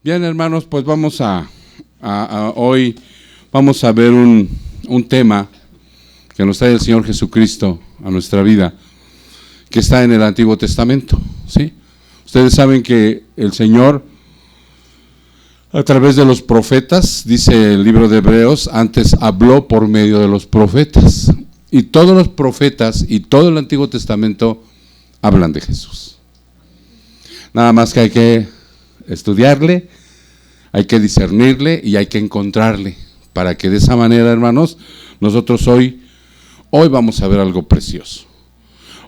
Bien, hermanos, pues vamos hoy vamos a ver un tema que nos trae el Señor Jesucristo a nuestra vida, que está en el Antiguo Testamento, ¿sí? Ustedes saben que el Señor, a través de los profetas, dice el libro de Hebreos, antes habló por medio de los profetas. Y todos los profetas y todo el Antiguo Testamento hablan de Jesús. Nada más que hay que estudiarle, hay que discernirle y hay que encontrarle, para que de esa manera, hermanos, nosotros hoy vamos a ver algo precioso.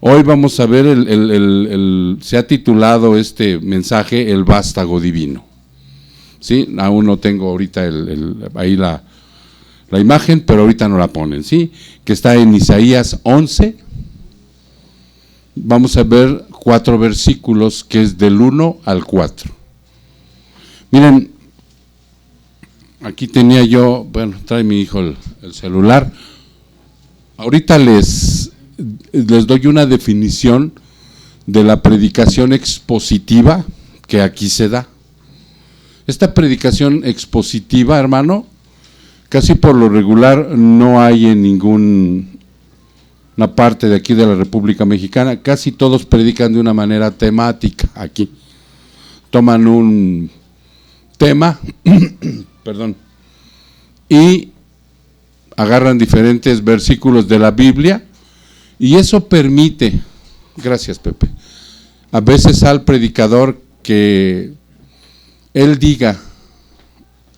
Hoy vamos a ver, se ha titulado este mensaje, el vástago divino. ¿Sí? Aún no tengo ahorita ahí la imagen, pero ahorita no la ponen, ¿sí? Que está en Isaías 11. Vamos a ver 4 versículos, que es del 1 al 4. Miren, aquí tenía yo, bueno, trae mi hijo el celular. Ahorita les doy una definición de la predicación expositiva que aquí se da. Esta predicación expositiva, hermano, casi por lo regular no hay en ninguna parte de aquí de la República Mexicana. Casi todos predican de una manera temática aquí. Toman un tema, perdón, y agarran diferentes versículos de la Biblia, y eso permite, gracias Pepe, a veces al predicador que él diga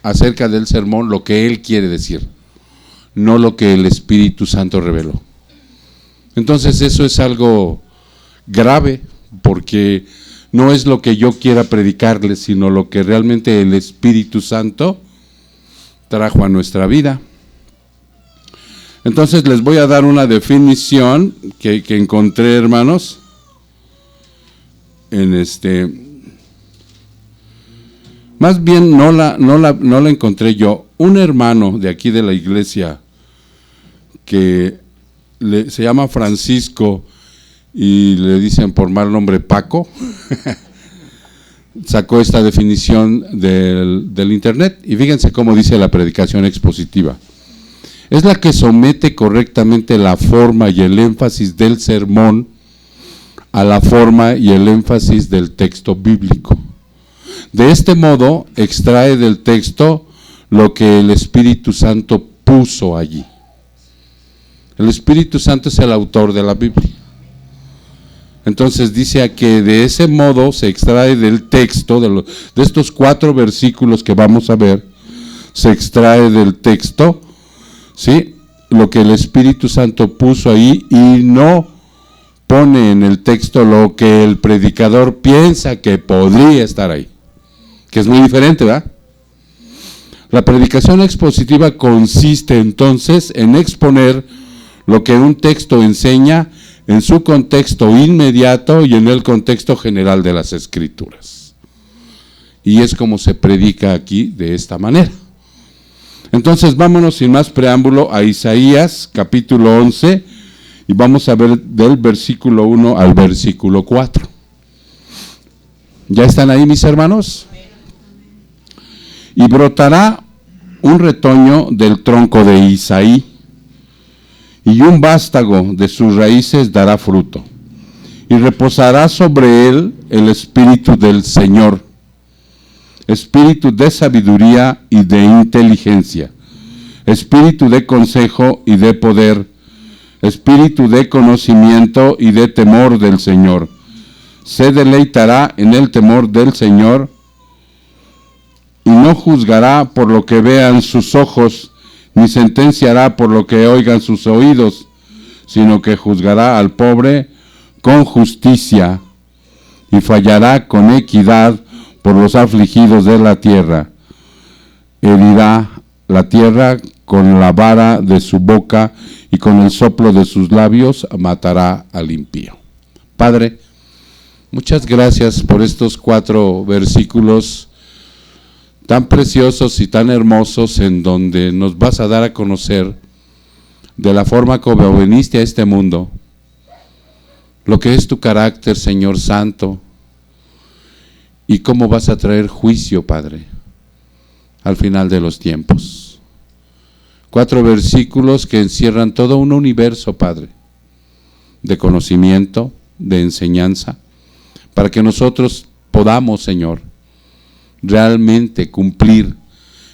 acerca del sermón lo que él quiere decir, no lo que el Espíritu Santo reveló. Entonces eso es algo grave, porque no es lo que yo quiera predicarles, sino lo que realmente el Espíritu Santo trajo a nuestra vida. Entonces les voy a dar una definición que encontré, hermanos, más bien no la encontré yo. Un hermano de aquí de la iglesia que se llama Francisco y le dicen por mal nombre Paco, sacó esta definición del internet, y fíjense cómo dice la predicación expositiva. Es la que somete correctamente la forma y el énfasis del sermón a la forma y el énfasis del texto bíblico. De este modo, extrae del texto lo que el Espíritu Santo puso allí. El Espíritu Santo es el autor de la Biblia. Entonces dice que de ese modo se extrae del texto, de estos 4 versículos que vamos a ver, se extrae del texto, ¿sí?, lo que el Espíritu Santo puso ahí, y no pone en el texto lo que el predicador piensa que podría estar ahí, que es muy diferente, ¿verdad? La predicación expositiva consiste entonces en exponer lo que un texto enseña en su contexto inmediato y en el contexto general de las Escrituras. Y es como se predica aquí, de esta manera. Entonces vámonos sin más preámbulo a Isaías capítulo 11, y vamos a ver del versículo 1 al versículo 4. ¿Ya están ahí, mis hermanos? Y brotará un retoño del tronco de Isaí, y un vástago de sus raíces dará fruto, y reposará sobre él el Espíritu del Señor, Espíritu de sabiduría y de inteligencia, Espíritu de consejo y de poder, Espíritu de conocimiento y de temor del Señor. Se deleitará en el temor del Señor, y no juzgará por lo que vean sus ojos, ni sentenciará por lo que oigan sus oídos, sino que juzgará al pobre con justicia, y fallará con equidad por los afligidos de la tierra. Herirá la tierra con la vara de su boca, y con el soplo de sus labios matará al impío. Padre, muchas gracias por estos 4 versículos tan preciosos y tan hermosos, en donde nos vas a dar a conocer de la forma como viniste a este mundo, lo que es tu carácter, Señor Santo, y cómo vas a traer juicio, Padre, al final de los tiempos. 4 versículos que encierran todo un universo, Padre, de conocimiento, de enseñanza, para que nosotros podamos, Señor, realmente cumplir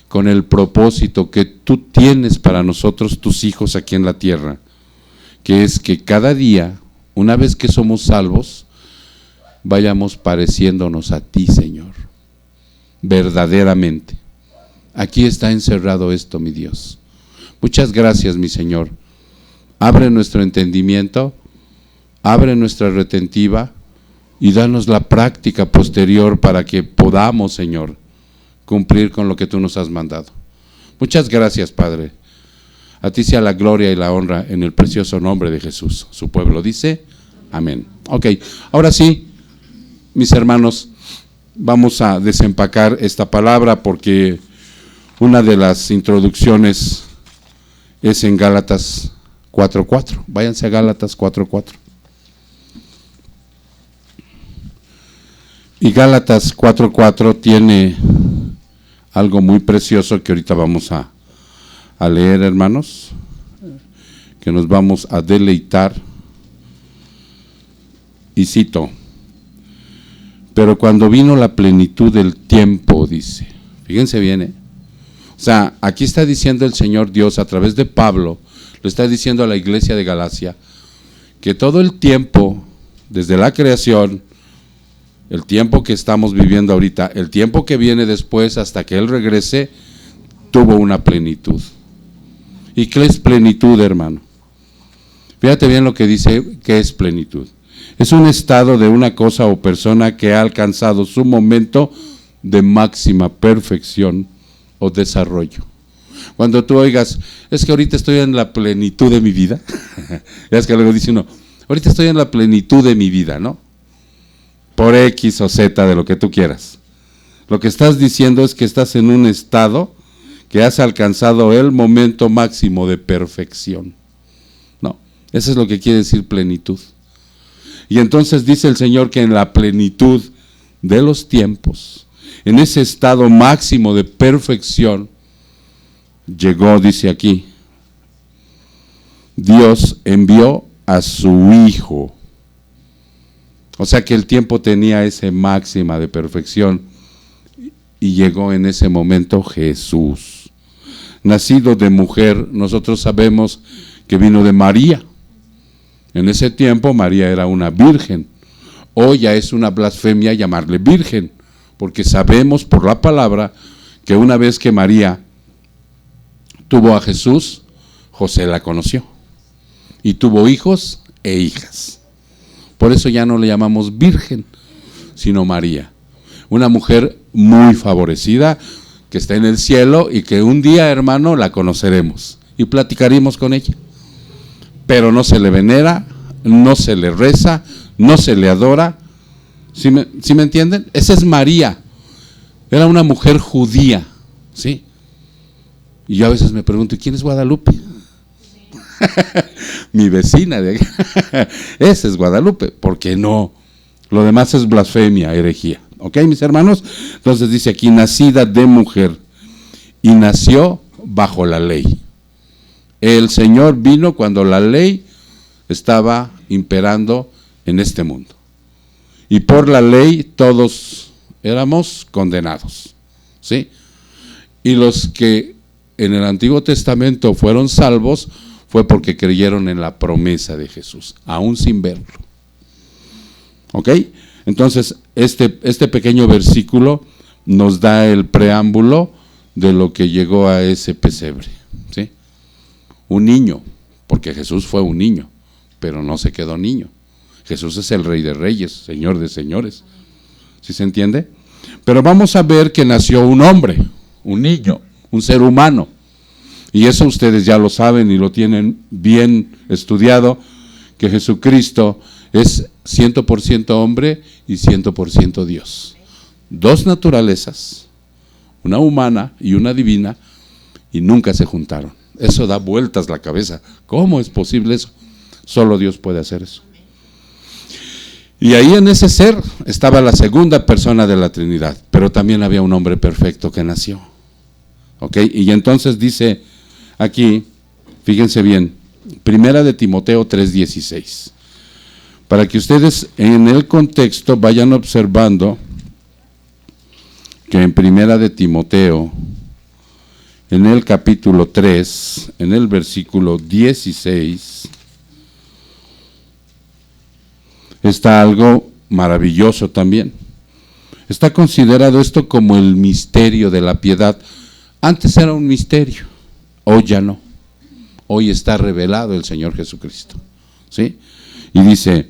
con el propósito que tú tienes para nosotros, tus hijos aquí en la tierra, que es que cada día, una vez que somos salvos, vayamos pareciéndonos a ti, Señor, verdaderamente. Aquí está encerrado esto, mi Dios. Muchas gracias, mi Señor. Abre nuestro entendimiento, abre nuestra retentiva y danos la práctica posterior para que podamos, Señor, cumplir con lo que tú nos has mandado. Muchas gracias, Padre. A ti sea la gloria y la honra en el precioso nombre de Jesús. Su pueblo dice, amén. Ok, ahora sí, mis hermanos, vamos a desempacar esta palabra porque una de las introducciones es en Gálatas 4:4. Váyanse a Gálatas 4:4. Y Gálatas 4:4 tiene algo muy precioso que ahorita vamos a leer, hermanos, que nos vamos a deleitar. Y cito: pero cuando vino la plenitud del tiempo, dice, fíjense bien, o sea, aquí está diciendo el Señor Dios a través de Pablo, lo está diciendo a la iglesia de Galacia, que todo el tiempo, desde la creación, el tiempo que estamos viviendo ahorita, el tiempo que viene después hasta que Él regrese, tuvo una plenitud. ¿Y qué es plenitud, hermano? Fíjate bien lo que dice, ¿qué es plenitud? Es un estado de una cosa o persona que ha alcanzado su momento de máxima perfección o desarrollo. Cuando tú oigas, es que ahorita estoy en la plenitud de mi vida, ya es que luego dice uno, ahorita estoy en la plenitud de mi vida, ¿no? Por X o Z de lo que tú quieras. Lo que estás diciendo es que estás en un estado que has alcanzado el momento máximo de perfección. No, eso es lo que quiere decir plenitud. Y entonces dice el Señor que en la plenitud de los tiempos, en ese estado máximo de perfección, llegó, dice aquí, Dios envió a su Hijo. O sea que el tiempo tenía esa máxima de perfección y llegó en ese momento Jesús. Nacido de mujer, nosotros sabemos que vino de María. En ese tiempo María era una virgen. Hoy ya es una blasfemia llamarle virgen, porque sabemos por la palabra que una vez que María tuvo a Jesús, José la conoció y tuvo hijos e hijas. Por eso ya no le llamamos virgen, sino María. Una mujer muy favorecida que está en el cielo y que un día, hermano, la conoceremos y platicaremos con ella. Pero no se le venera, no se le reza, no se le adora. ¿Sí me entienden? Esa es María. Era una mujer judía, ¿sí? Y yo a veces me pregunto, ¿quién es Guadalupe? Mi vecina de acá. Esa es Guadalupe. ¿Por qué no? Lo demás es blasfemia, herejía. ¿Ok, mis hermanos? Entonces dice aquí, nacida de mujer y nació bajo la ley. El Señor vino cuando la ley estaba imperando en este mundo. Y por la ley todos éramos condenados, ¿sí? Y los que en el Antiguo Testamento fueron salvos fue porque creyeron en la promesa de Jesús, aún sin verlo. ¿Ok? Entonces, este pequeño versículo nos da el preámbulo de lo que llegó a ese pesebre, ¿sí? Un niño, porque Jesús fue un niño, pero no se quedó niño. Jesús es el Rey de Reyes, Señor de Señores. ¿Sí se entiende? Pero vamos a ver que nació un hombre, un niño, un ser humano. Y eso ustedes ya lo saben y lo tienen bien estudiado, que Jesucristo es 100% hombre y 100% Dios. Dos naturalezas, una humana y una divina, y nunca se juntaron. Eso da vueltas la cabeza. ¿Cómo es posible eso? Solo Dios puede hacer eso. Y ahí en ese ser estaba la segunda persona de la Trinidad, pero también había un hombre perfecto que nació. ¿Ok? Y entonces dice aquí, fíjense bien, Primera de Timoteo 3:16, para que ustedes en el contexto vayan observando que en Primera de Timoteo, en el capítulo 3, en el versículo 16, está algo maravilloso también. Está considerado esto como el misterio de la piedad. Antes era un misterio, hoy ya no. Hoy está revelado el Señor Jesucristo, ¿sí? Y dice,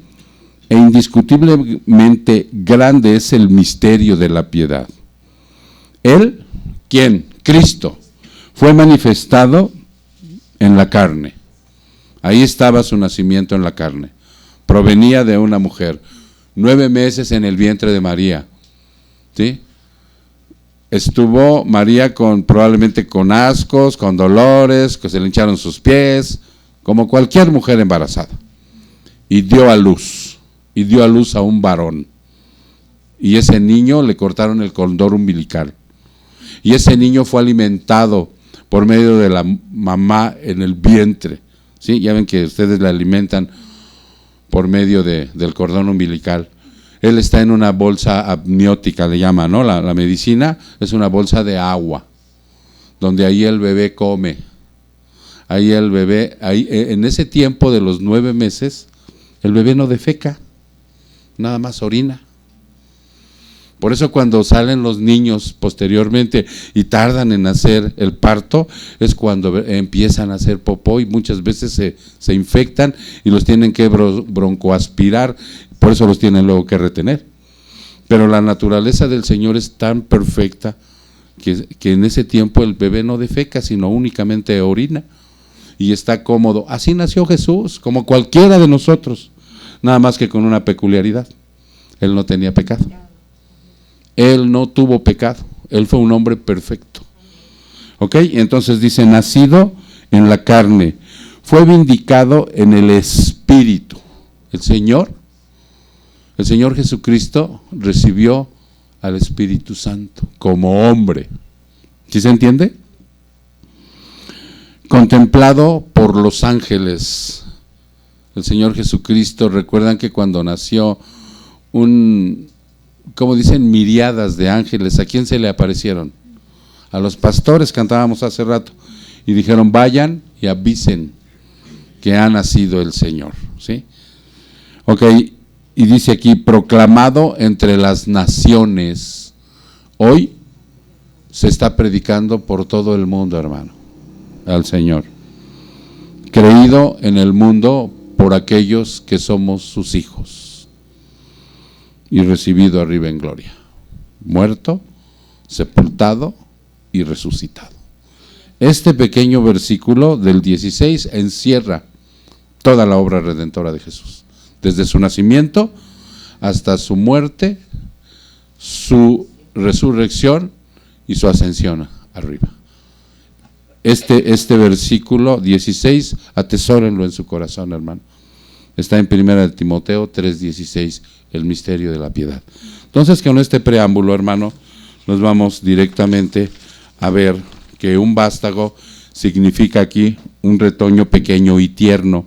e indiscutiblemente grande es el misterio de la piedad. Él, ¿quién? Cristo, fue manifestado en la carne. Ahí estaba su nacimiento en la carne. Provenía de una mujer, 9 meses en el vientre de María, ¿sí? Estuvo María probablemente con ascos, con dolores, que se le hincharon sus pies, como cualquier mujer embarazada. Y dio a luz a un varón. Y ese niño le cortaron el cordón umbilical. Y ese niño fue alimentado por medio de la mamá en el vientre, ¿sí? Ya ven que ustedes le alimentan por medio del cordón umbilical. Él está en una bolsa amniótica, le llama, ¿no? La medicina es una bolsa de agua, donde ahí el bebé come. Ahí el bebé, en ese tiempo de los 9 meses, el bebé no defeca, nada más orina. Por eso cuando salen los niños posteriormente y tardan en hacer el parto, es cuando empiezan a hacer popó y muchas veces se infectan y los tienen que broncoaspirar, por eso los tienen luego que retener. Pero la naturaleza del Señor es tan perfecta que en ese tiempo el bebé no defeca, sino únicamente orina y está cómodo. Así nació Jesús, como cualquiera de nosotros, nada más que con una peculiaridad: Él no tenía pecado. Él no tuvo pecado, Él fue un hombre perfecto. ¿Ok? Entonces dice, nacido en la carne, fue vindicado en el Espíritu. El Señor Jesucristo recibió al Espíritu Santo como hombre. ¿Sí se entiende? Contemplado por los ángeles. El Señor Jesucristo, recuerdan que cuando nació como dicen, miriadas de ángeles, ¿a quién se le aparecieron? A los pastores, cantábamos hace rato, y dijeron, vayan y avisen que ha nacido el Señor, ¿sí? Ok, y dice aquí, proclamado entre las naciones. Hoy se está predicando por todo el mundo, hermano, al Señor. Creído en el mundo por aquellos que somos sus hijos. Y recibido arriba en gloria, muerto, sepultado y resucitado. Este pequeño versículo del 16 encierra toda la obra redentora de Jesús, desde su nacimiento hasta su muerte, su resurrección y su ascensión arriba. Este versículo 16, atesórenlo en su corazón, hermano. Está en Primera de Timoteo 3:16, el misterio de la piedad. Entonces, con este preámbulo, hermano, nos vamos directamente a ver que un vástago significa aquí un retoño pequeño y tierno,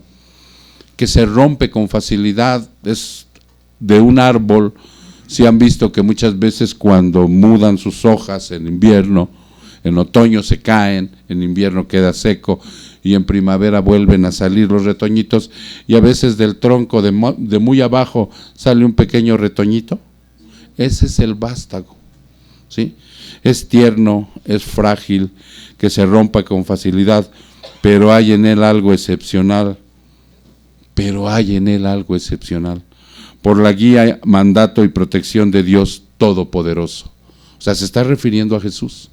que se rompe con facilidad, es de un árbol. Si han visto que muchas veces cuando mudan sus hojas en invierno, en otoño se caen, en invierno queda seco, y en primavera vuelven a salir los retoñitos, y a veces del tronco de muy abajo sale un pequeño retoñito. Ese es el vástago, ¿sí? Es tierno, es frágil, que se rompa con facilidad, pero hay en él algo excepcional, por la guía, mandato y protección de Dios Todopoderoso. O sea, se está refiriendo a Jesús.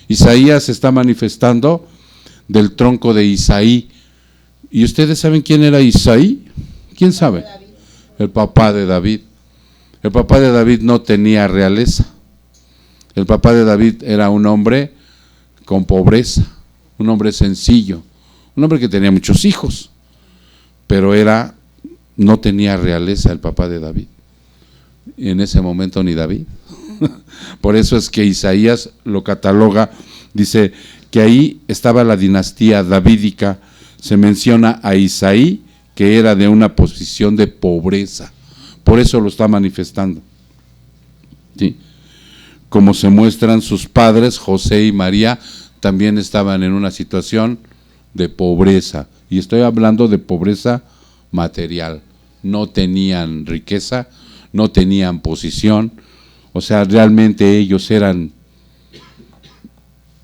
Isaías se está manifestando del tronco de Isaí. ¿Y ustedes saben quién era Isaí? ¿Quién sabe? El papá de David. El papá de David no tenía realeza. El papá de David era un hombre con pobreza, un hombre sencillo, un hombre que tenía muchos hijos, pero no tenía realeza el papá de David. en ese momento ni David. Por eso es que Isaías lo cataloga, dice que ahí estaba la dinastía davídica. Se menciona a Isaí, que era de una posición de pobreza, por eso lo está manifestando. ¿Sí? Como se muestran sus padres, José y María, también estaban en una situación de pobreza, y estoy hablando de pobreza material. No tenían riqueza, no tenían posición, o sea, realmente ellos eran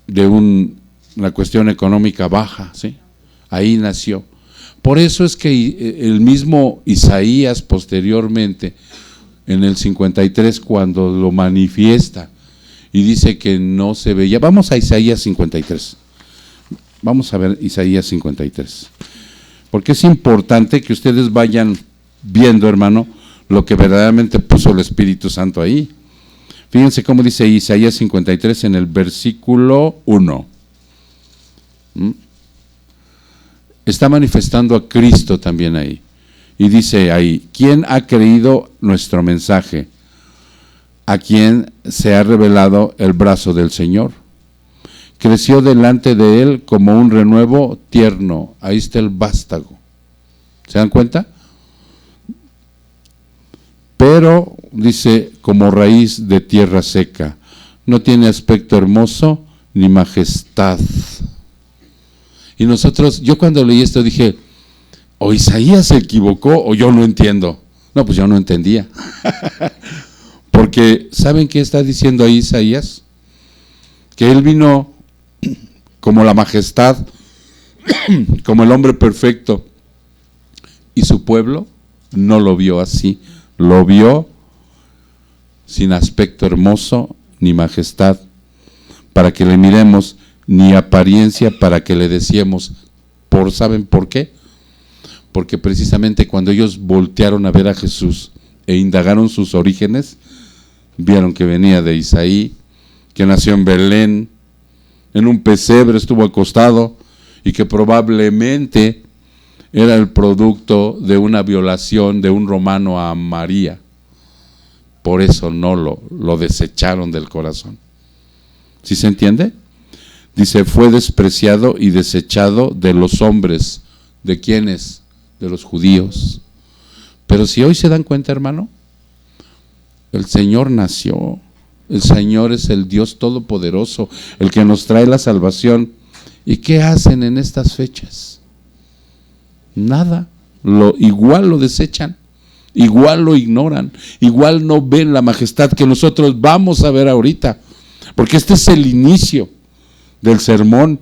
de una cuestión económica baja, ¿sí? Ahí nació. Por eso es que el mismo Isaías posteriormente, en el 53, cuando lo manifiesta y dice que no se veía. Vamos a Isaías 53. Vamos a ver Isaías 53. Porque es importante que ustedes vayan viendo, hermano, lo que verdaderamente puso el Espíritu Santo ahí. Fíjense cómo dice Isaías 53 en el versículo 1. Está manifestando a Cristo también ahí. Y dice ahí, ¿quién ha creído nuestro mensaje? ¿A quién se ha revelado el brazo del Señor? Creció delante de él como un renuevo tierno. Ahí está el vástago. ¿Se dan cuenta? Pero, dice, como raíz de tierra seca. No tiene aspecto hermoso ni majestad. Y nosotros, yo cuando leí esto dije, o Isaías se equivocó o yo no entiendo. No, pues yo no entendía. Porque, ¿saben qué está diciendo ahí Isaías? Que él vino como la majestad, como el hombre perfecto, y su pueblo no lo vio así, lo vio sin aspecto hermoso ni majestad, para que le miremos, ni apariencia para que le deseemos. ¿Saben por qué? Porque precisamente cuando ellos voltearon a ver a Jesús e indagaron sus orígenes, vieron que venía de Isaí, que nació en Belén, en un pesebre estuvo acostado, y que probablemente era el producto de una violación de un romano a María. Por eso no lo desecharon del corazón. ¿Sí se entiende? Dice, fue despreciado y desechado de los hombres. ¿De quiénes? De los judíos. Pero si hoy se dan cuenta, hermano, el Señor nació. El Señor es el Dios Todopoderoso, el que nos trae la salvación. ¿Y qué hacen en estas fechas? Nada. Igual lo desechan, igual lo ignoran, igual no ven la majestad que nosotros vamos a ver ahorita. Porque este es el inicio del sermón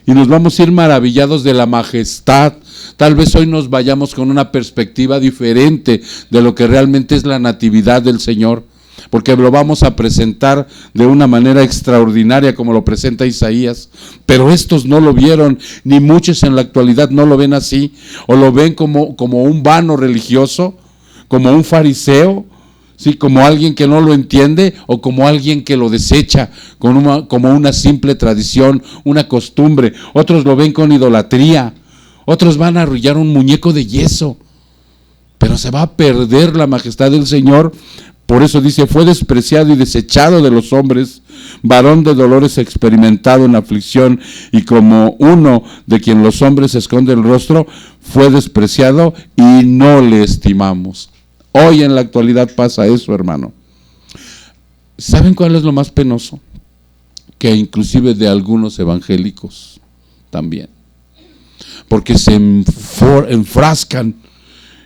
y nos vamos a ir maravillados de la majestad. Tal vez hoy nos vayamos con una perspectiva diferente de lo que realmente es la natividad del Señor, porque lo vamos a presentar de una manera extraordinaria como lo presenta Isaías, pero estos no lo vieron, ni muchos en la actualidad no lo ven así, o lo ven como un vano religioso, como un fariseo, ¿sí? Como alguien que no lo entiende, o como alguien que lo desecha como una simple tradición, una costumbre. Otros lo ven con idolatría, otros van a arrullar un muñeco de yeso, pero se va a perder la majestad del Señor. Por eso dice, fue despreciado y desechado de los hombres, varón de dolores experimentado en aflicción, y como uno de quien los hombres esconden el rostro, fue despreciado y no le estimamos. Hoy en la actualidad pasa eso, hermano. ¿Saben cuál es lo más penoso? Que inclusive de algunos evangélicos también, porque se enfrascan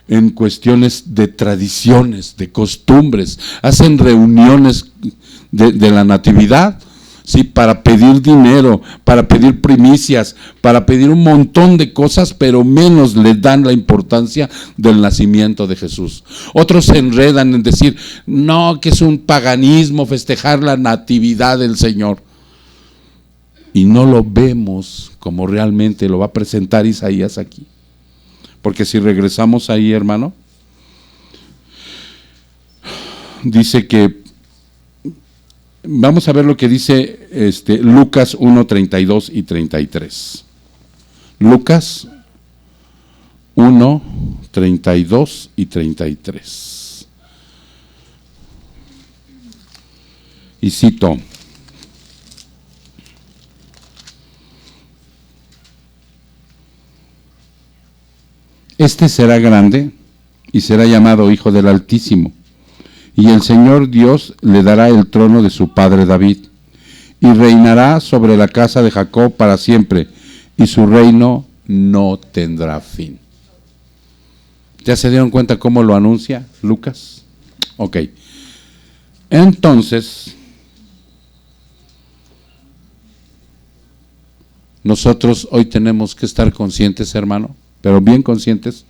en cuestiones de tradiciones, de costumbres, hacen reuniones de la natividad, ¿sí? Para pedir dinero, para pedir primicias, para pedir un montón de cosas, pero menos le dan la importancia del nacimiento de Jesús. Otros se enredan en decir, no, que es un paganismo festejar la natividad del Señor. Y no lo vemos como realmente lo va a presentar Isaías aquí. Porque si regresamos ahí, hermano, dice que, vamos a ver lo que dice Lucas 1, 32 y 33. Lucas 1, 32 y 33. Y cito: este será grande y será llamado Hijo del Altísimo, y el Señor Dios le dará el trono de su padre David, y reinará sobre la casa de Jacob para siempre, y su reino no tendrá fin. ¿Ya se dieron cuenta cómo lo anuncia Lucas? Ok. Entonces, nosotros hoy tenemos que estar conscientes, hermano, pero bien conscientes,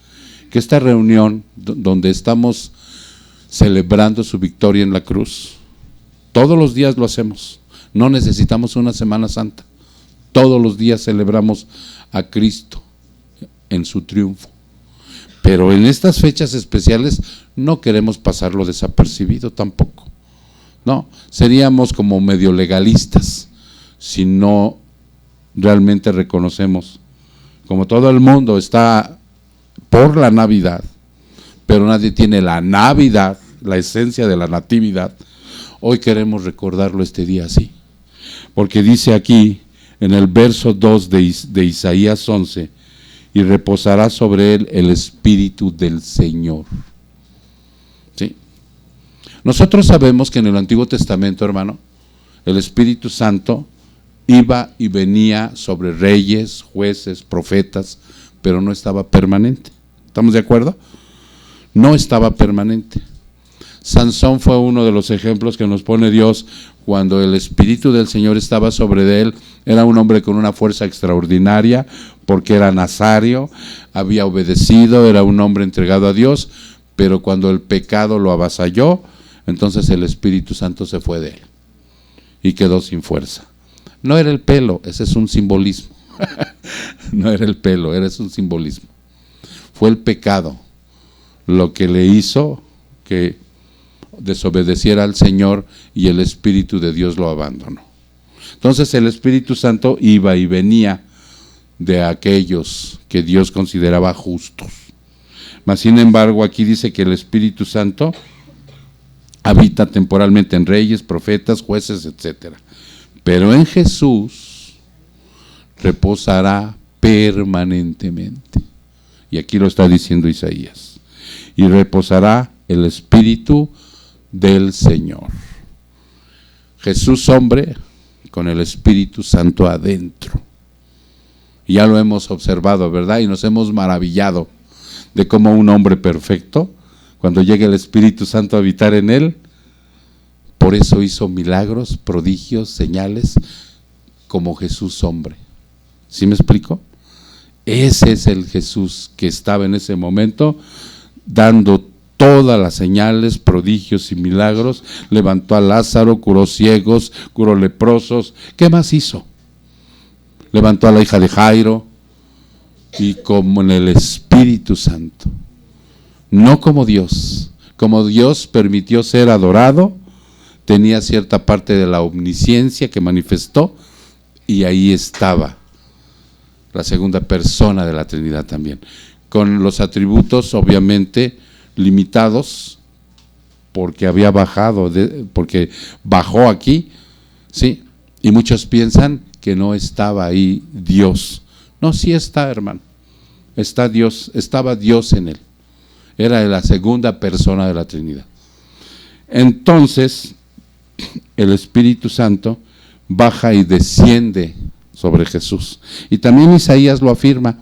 que esta reunión donde estamos celebrando su victoria en la cruz, todos los días lo hacemos. No necesitamos una Semana Santa. Todos los días celebramos a Cristo en su triunfo. Pero en estas fechas especiales no queremos pasarlo desapercibido tampoco. No, seríamos como medio legalistas si no realmente reconocemos, como todo el mundo está por la Navidad, pero nadie tiene la Navidad, la esencia de la natividad. Hoy queremos recordarlo este día así, porque dice aquí en el verso 2 de Isaías 11, y reposará sobre él el Espíritu del Señor. ¿Sí? Nosotros sabemos que en el Antiguo Testamento, hermano, el Espíritu Santo iba y venía sobre reyes, jueces, profetas, pero no estaba permanente. ¿Estamos de acuerdo? No estaba permanente. Sansón fue uno de los ejemplos que nos pone Dios. Cuando el Espíritu del Señor estaba sobre él, era un hombre con una fuerza extraordinaria, porque era nazario, había obedecido, era un hombre entregado a Dios, pero cuando el pecado lo avasalló, entonces el Espíritu Santo se fue de él y quedó sin fuerza. No era el pelo, ese es un simbolismo. No era el pelo, ese es un simbolismo. Fue el pecado lo que le hizo que desobedeciera al Señor y el Espíritu de Dios lo abandonó. Entonces el Espíritu Santo iba y venía de aquellos que Dios consideraba justos. Mas sin embargo aquí dice que el Espíritu Santo habita temporalmente en reyes, profetas, jueces, etcétera. Pero en Jesús reposará permanentemente. Y aquí lo está diciendo Isaías. Y reposará el Espíritu del Señor. Jesús hombre con el Espíritu Santo adentro. Y ya lo hemos observado, ¿verdad? Y nos hemos maravillado de cómo un hombre perfecto, cuando llega el Espíritu Santo a habitar en él, por eso hizo milagros, prodigios, señales, como Jesús hombre. ¿Sí me explico? Ese es el Jesús que estaba en ese momento dando todas las señales, prodigios y milagros. Levantó a Lázaro, curó ciegos, curó leprosos. ¿Qué más hizo? Levantó a la hija de Jairo, y como en el Espíritu Santo, no como Dios permitió ser adorado, tenía cierta parte de la omnisciencia que manifestó, y ahí estaba la segunda persona de la Trinidad también, con los atributos obviamente limitados, porque había bajado, porque bajó aquí, ¿sí? Y muchos piensan que no estaba ahí Dios. No, sí está, hermano. Está Dios, estaba Dios en él. Era la segunda persona de la Trinidad. Entonces, el Espíritu Santo baja y desciende sobre Jesús. Y también Isaías lo afirma.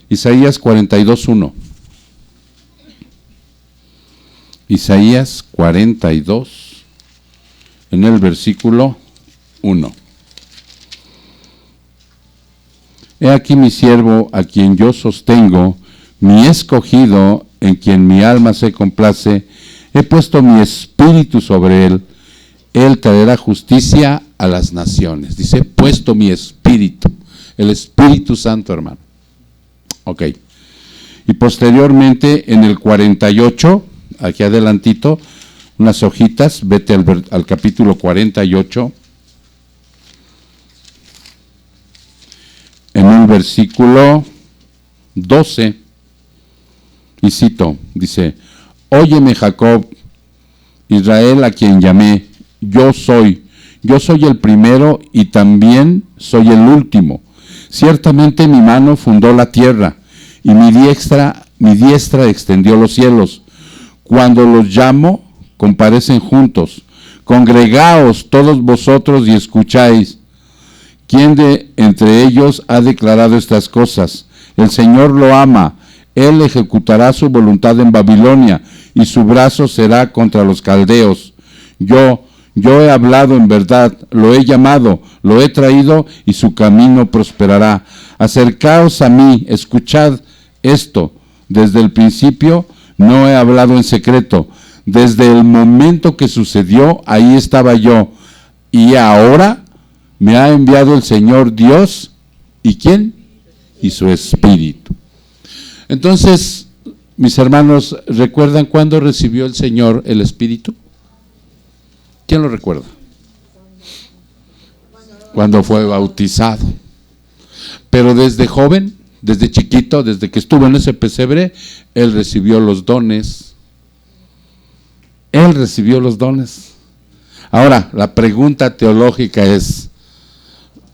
Isaías 42:1. Isaías 42, en el versículo 1. He aquí mi siervo, a quien yo sostengo, mi escogido, en quien mi alma se complace. He puesto mi espíritu sobre él. Él traerá justicia a las naciones. Dice, he puesto mi espíritu. El Espíritu Santo, hermano. Ok. Y posteriormente, en el 48, aquí adelantito, unas hojitas, vete al capítulo 48. En un versículo 12, y cito, dice, óyeme Jacob, Israel a quien llamé, yo soy, yo soy el primero y también soy el último. Ciertamente mi mano fundó la tierra y mi diestra extendió los cielos. Cuando los llamo, comparecen juntos. Congregaos todos vosotros y escucháis. ¿Quién de entre ellos ha declarado estas cosas? El Señor lo ama. Él ejecutará su voluntad en Babilonia y su brazo será contra los caldeos. Yo he hablado en verdad, lo he llamado, lo he traído y su camino prosperará. Acercaos a mí, escuchad esto. Desde el principio no he hablado en secreto. Desde el momento que sucedió, ahí estaba yo. Y ahora me ha enviado el Señor Dios. ¿Y quién? Y su Espíritu. Entonces, mis hermanos, ¿recuerdan cuándo recibió el Señor el Espíritu? ¿Quién lo recuerda? Cuando fue bautizado. Pero desde joven, desde chiquito, desde que estuvo en ese pesebre, él recibió los dones. Él recibió los dones. Ahora, la pregunta teológica es,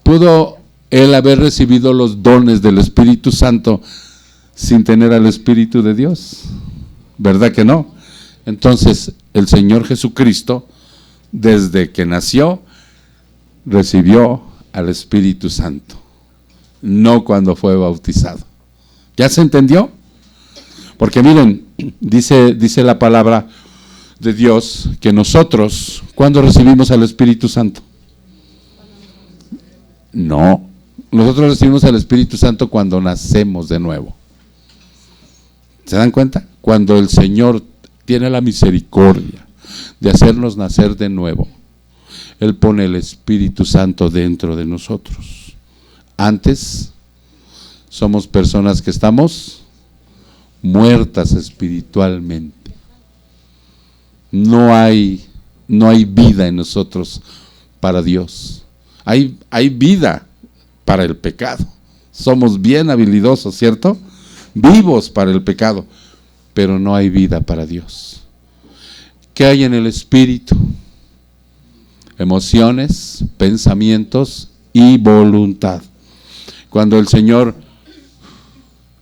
¿pudo él haber recibido los dones del Espíritu Santo sin tener al Espíritu de Dios? ¿Verdad que no? Entonces, el Señor Jesucristo, desde que nació, recibió al Espíritu Santo, no cuando fue bautizado. ¿Ya se entendió? Porque miren, dice la palabra de Dios que nosotros, ¿cuándo recibimos al Espíritu Santo? No, nosotros recibimos al Espíritu Santo cuando nacemos de nuevo. ¿Se dan cuenta? Cuando el Señor tiene la misericordia de hacernos nacer de nuevo, Él pone el Espíritu Santo dentro de nosotros. Antes somos personas que estamos muertas espiritualmente. No hay vida en nosotros para Dios. Hay vida para el pecado. Somos bien habilidosos, ¿cierto? Vivos para el pecado, pero no hay vida para Dios. ¿Qué hay en el Espíritu? Emociones, pensamientos y voluntad. Cuando el Señor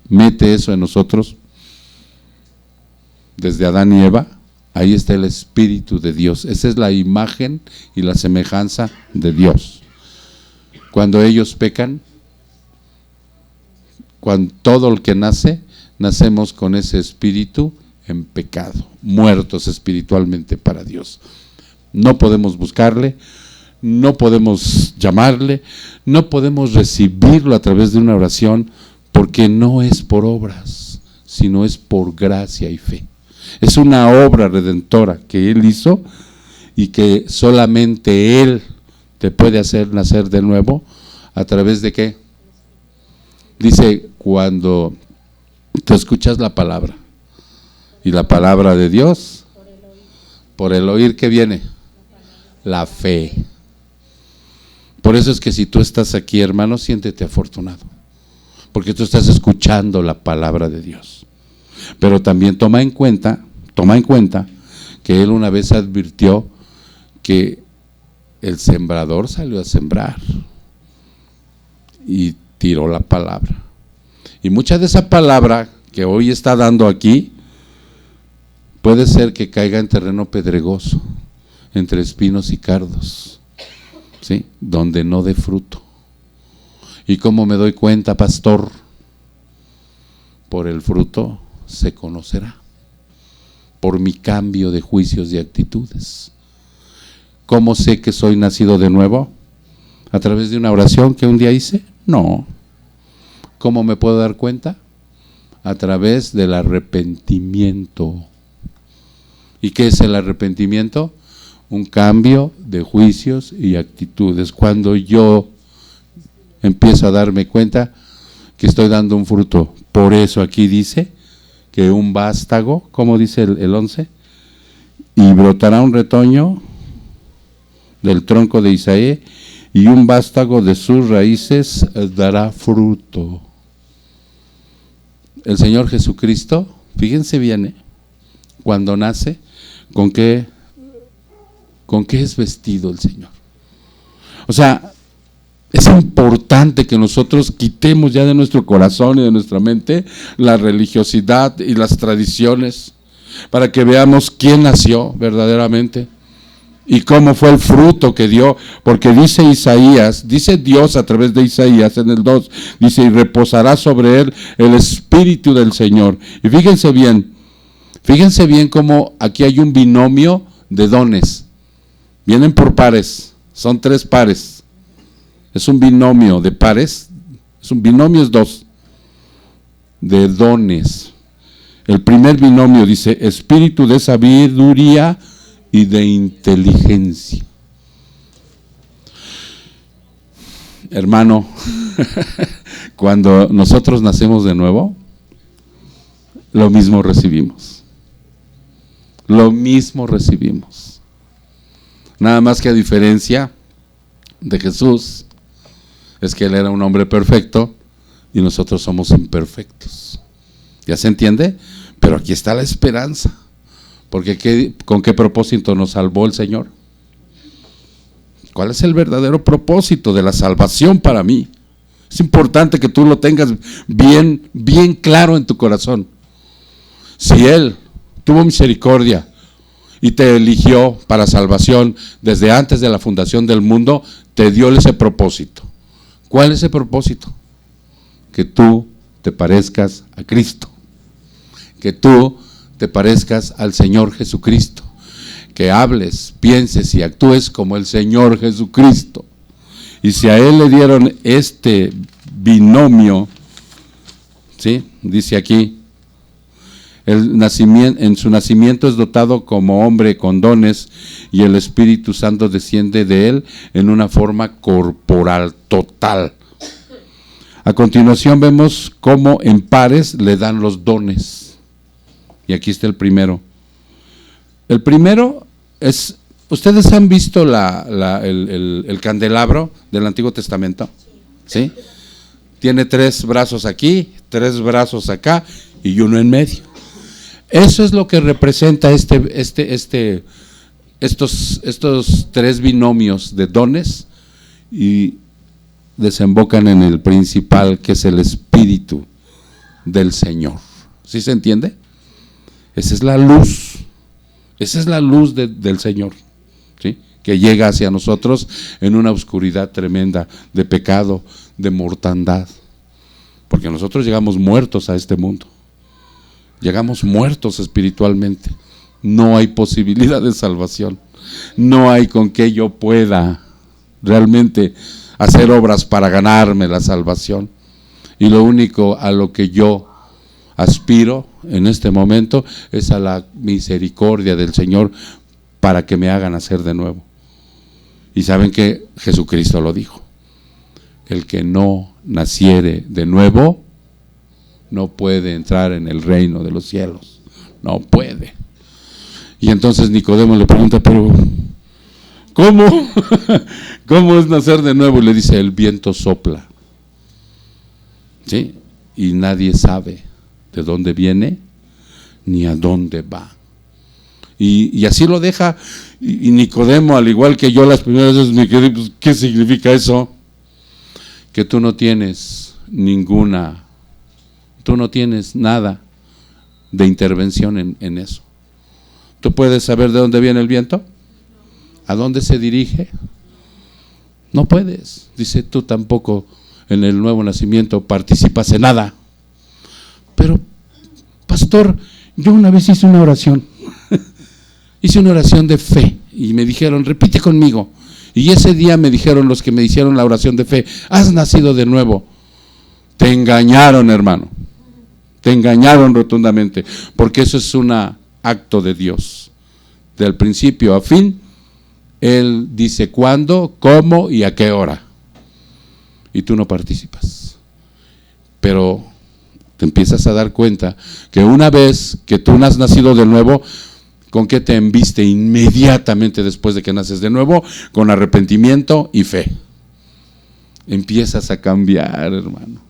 mete eso en nosotros, desde Adán y Eva, ahí está el Espíritu de Dios. Esa es la imagen y la semejanza de Dios. Cuando ellos pecan, cuando todo el que nace, nacemos con ese espíritu en pecado, muertos espiritualmente para Dios. No podemos buscarle, no podemos llamarle, no podemos recibirlo a través de una oración, porque no es por obras, sino es por gracia y fe. Es una obra redentora que Él hizo y que solamente Él te puede hacer nacer de nuevo. ¿A través de qué? Dice, cuando tú escuchas la palabra, y la palabra de Dios, por el oír, ¿qué viene? La fe. Por eso es que si tú estás aquí, hermano, siéntete afortunado, porque tú estás escuchando la palabra de Dios. Pero también toma en cuenta que Él una vez advirtió que el sembrador salió a sembrar y tiró la palabra. Y mucha de esa palabra que hoy está dando aquí puede ser que caiga en terreno pedregoso, entre espinos y cardos, ¿sí? Donde no dé fruto. ¿Y cómo me doy cuenta, pastor? Por el fruto se conocerá, por mi cambio de juicios y actitudes. ¿Cómo sé que soy nacido de nuevo? ¿A través de una oración que un día hice? No. ¿Cómo me puedo dar cuenta? A través del arrepentimiento. ¿Y qué es el arrepentimiento? Un cambio de juicios y actitudes. Cuando yo empiezo a darme cuenta que estoy dando un fruto. Por eso aquí dice que un vástago, ¿cómo dice el 11? Y brotará un retoño del tronco de Isaí, y un vástago de sus raíces dará fruto. El Señor Jesucristo, fíjense bien, cuando nace, ¿con qué es vestido el Señor? O sea, es importante que nosotros quitemos ya de nuestro corazón y de nuestra mente la religiosidad y las tradiciones, para que veamos quién nació verdaderamente y cómo fue el fruto que dio, porque dice Isaías, dice Dios a través de Isaías en el 2, dice, y reposará sobre él el Espíritu del Señor. Y fíjense bien cómo aquí hay un binomio de dones, vienen por pares, son 3 pares. Es un binomio de pares, binomio es 2, de dones. El primer binomio dice espíritu de sabiduría y de inteligencia. Hermano, cuando nosotros nacemos de nuevo, lo mismo recibimos. Lo mismo recibimos. Nada más que a diferencia de Jesús, es que Él era un hombre perfecto y nosotros somos imperfectos. ¿Ya se entiende? Pero aquí está la esperanza. Porque ¿con qué propósito nos salvó el Señor? ¿Cuál es el verdadero propósito de la salvación para mí? Es importante que tú lo tengas bien, bien claro en tu corazón. Si Él tuvo misericordia y te eligió para salvación desde antes de la fundación del mundo, te dio ese propósito. ¿Cuál es ese propósito? Que tú te parezcas a Cristo, que tú te parezcas al Señor Jesucristo, que hables, pienses y actúes como el Señor Jesucristo. Y si a Él le dieron este binomio, ¿sí? Dice aquí, en su nacimiento es dotado como hombre con dones y el Espíritu Santo desciende de Él en una forma corporal total. A continuación vemos cómo en pares le dan los dones. Y aquí está el primero. El primero es, ¿ustedes han visto el candelabro del Antiguo Testamento? ¿Sí? Tiene 3 brazos aquí, 3 brazos acá y uno en medio. Eso es lo que representa estos 3 binomios de dones y desembocan en el principal, que es el Espíritu del Señor. ¿Sí se entiende? Esa es la luz del Señor, ¿sí? Que llega hacia nosotros en una oscuridad tremenda de pecado, de mortandad, porque nosotros llegamos muertos a este mundo. Llegamos muertos espiritualmente. No hay posibilidad de salvación. No hay con que yo pueda realmente hacer obras para ganarme la salvación. Y lo único a lo que yo aspiro en este momento es a la misericordia del Señor para que me haga nacer de nuevo. Y saben que Jesucristo lo dijo: el que no naciere de nuevo no puede entrar en el reino de los cielos. No puede. Y entonces Nicodemo le pregunta, pero ¿cómo? ¿Cómo es nacer de nuevo? Y le dice, el viento sopla, ¿sí? Y nadie sabe de dónde viene ni a dónde va. Y así lo deja. Y Nicodemo, al igual que yo las primeras veces me quedé, pues, ¿qué significa eso? Que tú no tienes nada de intervención en eso. ¿Tú puedes saber de dónde viene el viento? ¿A dónde se dirige? No puedes. Dice, tú tampoco en el nuevo nacimiento participas en nada. Pero, pastor, yo una vez hice una oración. Hice una oración de fe y me dijeron, repite conmigo. Y ese día me dijeron los que me hicieron la oración de fe, has nacido de nuevo. Te engañaron, hermano. Te engañaron rotundamente, porque eso es un acto de Dios. Del principio a fin, Él dice cuándo, cómo y a qué hora. Y tú no participas. Pero te empiezas a dar cuenta que una vez que tú has nacido de nuevo, ¿con qué te embiste inmediatamente después de que naces de nuevo? Con arrepentimiento y fe. Empiezas a cambiar, hermano.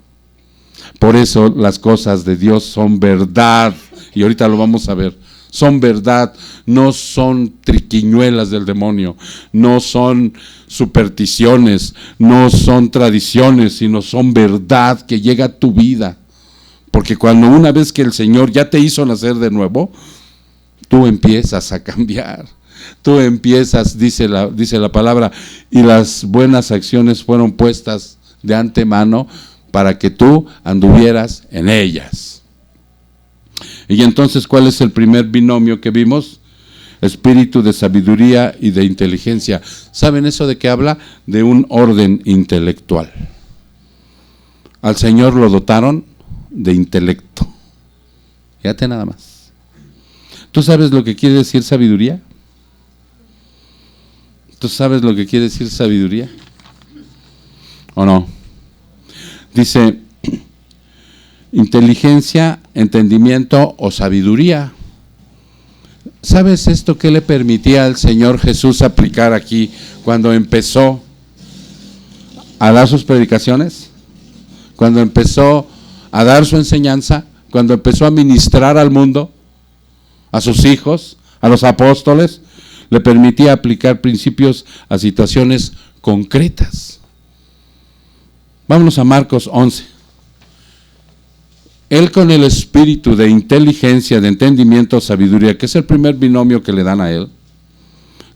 Por eso las cosas de Dios son verdad, y ahorita lo vamos a ver, son verdad, no son triquiñuelas del demonio, no son supersticiones, no son tradiciones, sino son verdad que llega a tu vida. Porque cuando una vez que el Señor ya te hizo nacer de nuevo, tú empiezas a cambiar. Tú empiezas, dice la palabra, y las buenas acciones fueron puestas de antemano para que tú anduvieras en ellas. Y entonces, ¿cuál es el primer binomio que vimos? Espíritu de sabiduría y de inteligencia. ¿Saben eso de qué habla? De un orden intelectual. Al Señor lo dotaron de intelecto. Fíjate nada más. ¿Tú sabes lo que quiere decir sabiduría? ¿Tú sabes lo que quiere decir sabiduría? ¿O no? Dice inteligencia, entendimiento o sabiduría. ¿Sabes esto que le permitía al Señor Jesús aplicar aquí cuando empezó a dar sus predicaciones? Cuando empezó a dar su enseñanza, cuando empezó a ministrar al mundo, a sus hijos, a los apóstoles, le permitía aplicar principios a situaciones concretas. Vámonos a Marcos 11. Él con el espíritu de inteligencia, de entendimiento, sabiduría, que es el primer binomio que le dan a él,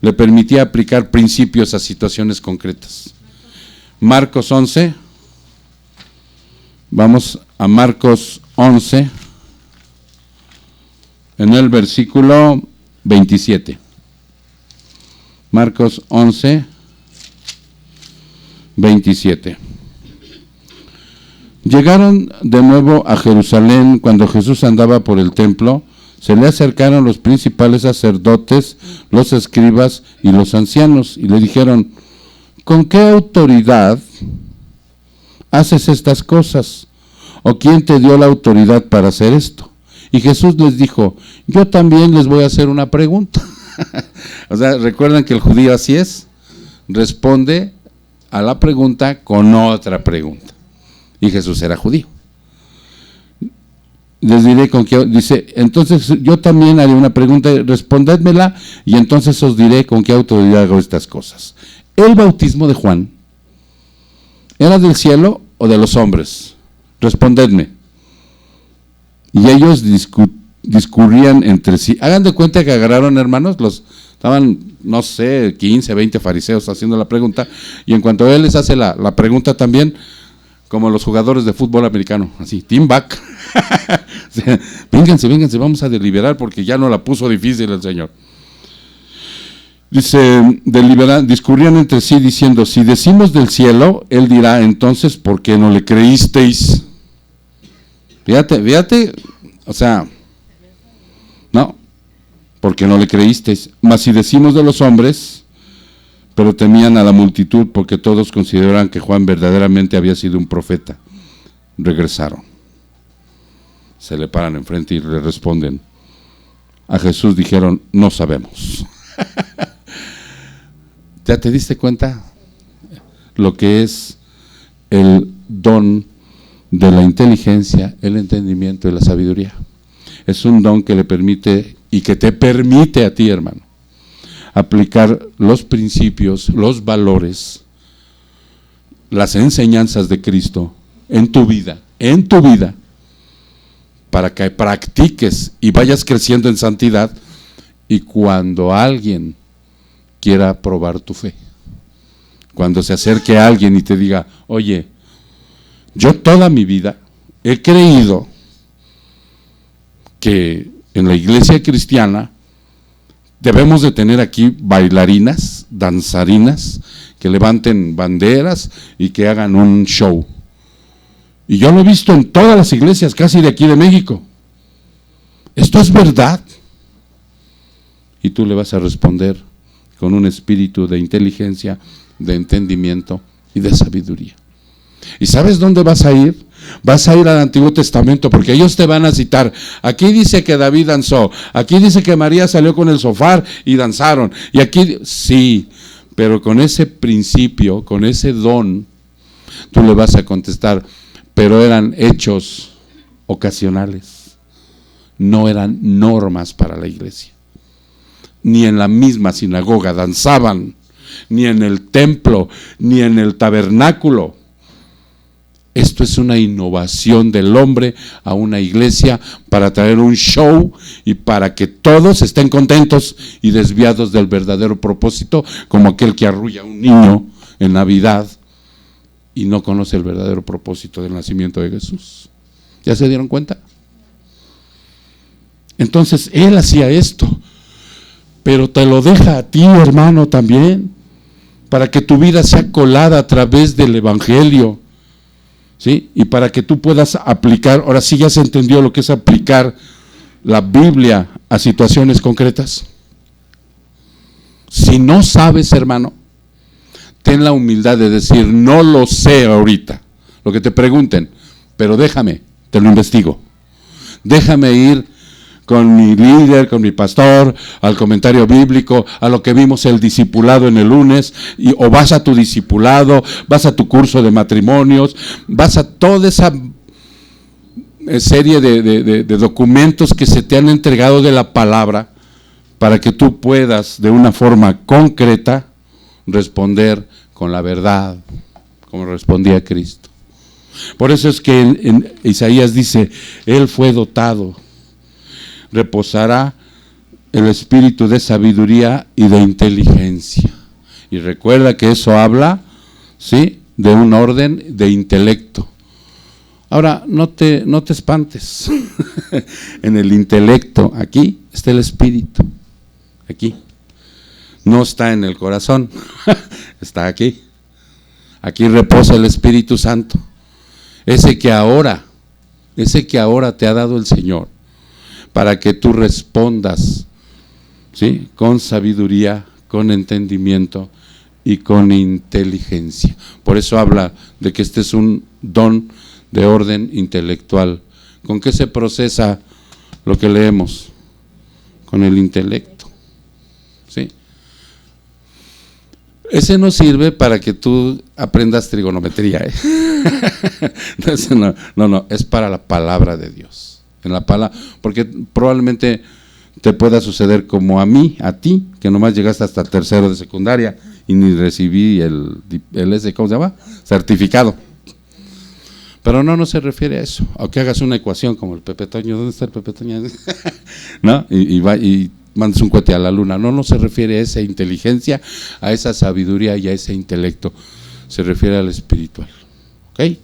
le permitía aplicar principios a situaciones concretas. Marcos 11. Vamos a Marcos 11, en el versículo 27. Marcos 11, 27. Llegaron de nuevo a Jerusalén. Cuando Jesús andaba por el templo, se le acercaron los principales sacerdotes, los escribas y los ancianos, y le dijeron: ¿con qué autoridad haces estas cosas? ¿O quién te dio la autoridad para hacer esto? Y Jesús les dijo: yo también les voy a hacer una pregunta. O sea, recuerdan que el judío así es, responde a la pregunta con otra pregunta. Y Jesús era judío. Les diré con qué, dice, entonces yo también haré una pregunta, respondedmela, y entonces os diré con qué autoridad hago estas cosas. ¿El bautismo de Juan era del cielo o de los hombres? Respondedme. Y ellos discurrían entre sí. Hagan de cuenta que agarraron, hermanos, estaban, no sé, 15, 20 fariseos haciendo la pregunta, y en cuanto él les hace la pregunta también, como los jugadores de fútbol americano, así, team back. Vénganse, vamos a deliberar porque ya no la puso difícil el Señor. Dice, discurrían entre sí diciendo: si decimos del cielo, él dirá, entonces, ¿por qué no le creísteis? Fíjate, o sea, no, porque no le creísteis. Mas si decimos de los hombres, pero temían a la multitud porque todos consideraban que Juan verdaderamente había sido un profeta. Regresaron. Se le paran enfrente y le responden. A Jesús dijeron: no sabemos. ¿Ya te diste cuenta lo que es el don de la inteligencia, el entendimiento y la sabiduría? Es un don que le permite y que te permite a ti, hermano, aplicar los principios, los valores, las enseñanzas de Cristo en tu vida, para que practiques y vayas creciendo en santidad, y cuando alguien quiera probar tu fe, cuando se acerque a alguien y te diga: oye, yo toda mi vida he creído que en la iglesia cristiana debemos de tener aquí bailarinas, danzarinas, que levanten banderas y que hagan un show. Y yo lo he visto en todas las iglesias, casi de aquí de México. ¿Esto es verdad? Y tú le vas a responder con un espíritu de inteligencia, de entendimiento y de sabiduría. ¿Y sabes dónde vas a ir? Vas a ir al Antiguo Testamento, porque ellos te van a citar. Aquí dice que David danzó, aquí dice que María salió con el zofar y danzaron, y aquí, sí, pero con ese principio, con ese don, tú le vas a contestar, pero eran hechos ocasionales, no eran normas para la iglesia. Ni en la misma sinagoga danzaban, ni en el templo, ni en el tabernáculo. Esto es una innovación del hombre a una iglesia para traer un show y para que todos estén contentos y desviados del verdadero propósito, como aquel que arrulla a un niño en Navidad y no conoce el verdadero propósito del nacimiento de Jesús. ¿Ya se dieron cuenta? Entonces él hacía esto, pero te lo deja a ti, hermano, también, para que tu vida sea colada a través del evangelio, ¿sí? Y para que tú puedas aplicar, ahora sí ya se entendió lo que es aplicar la Biblia a situaciones concretas. Si no sabes, hermano, ten la humildad de decir, no lo sé ahorita, lo que te pregunten, pero déjame, te lo investigo. Déjame ir con mi líder, con mi pastor, al comentario bíblico, a lo que vimos el discipulado en el lunes, o vas a tu discipulado, vas a tu curso de matrimonios, vas a toda esa serie de documentos que se te han entregado de la palabra, para que tú puedas de una forma concreta responder con la verdad, como respondía Cristo. Por eso es que en Isaías dice, Él fue dotado, reposará el espíritu de sabiduría y de inteligencia. Y recuerda que eso habla, ¿sí?, de un orden de intelecto. Ahora, no te espantes. En el intelecto, aquí está el espíritu. Aquí. No está en el corazón, está aquí. Aquí reposa el Espíritu Santo. Ese que ahora te ha dado el Señor, para que tú respondas, ¿sí?, con sabiduría, con entendimiento y con inteligencia. Por eso habla de que este es un don de orden intelectual. ¿Con qué se procesa lo que leemos? Con el intelecto, ¿sí? Ese no sirve para que tú aprendas trigonometría, ¿eh? No, es para la palabra de Dios. En la palabra, porque probablemente te pueda suceder como a mí, a ti, que nomás llegaste hasta el tercero de secundaria y ni recibí el ¿cómo se llama? Certificado. Pero no se refiere a eso, a que hagas una ecuación como el Pepe Toño. ¿Dónde está el Pepe Toño? ¿No? Y mandes un cohete a la luna. No se refiere a esa inteligencia, a esa sabiduría y a ese intelecto. Se refiere al espiritual. ¿Ok?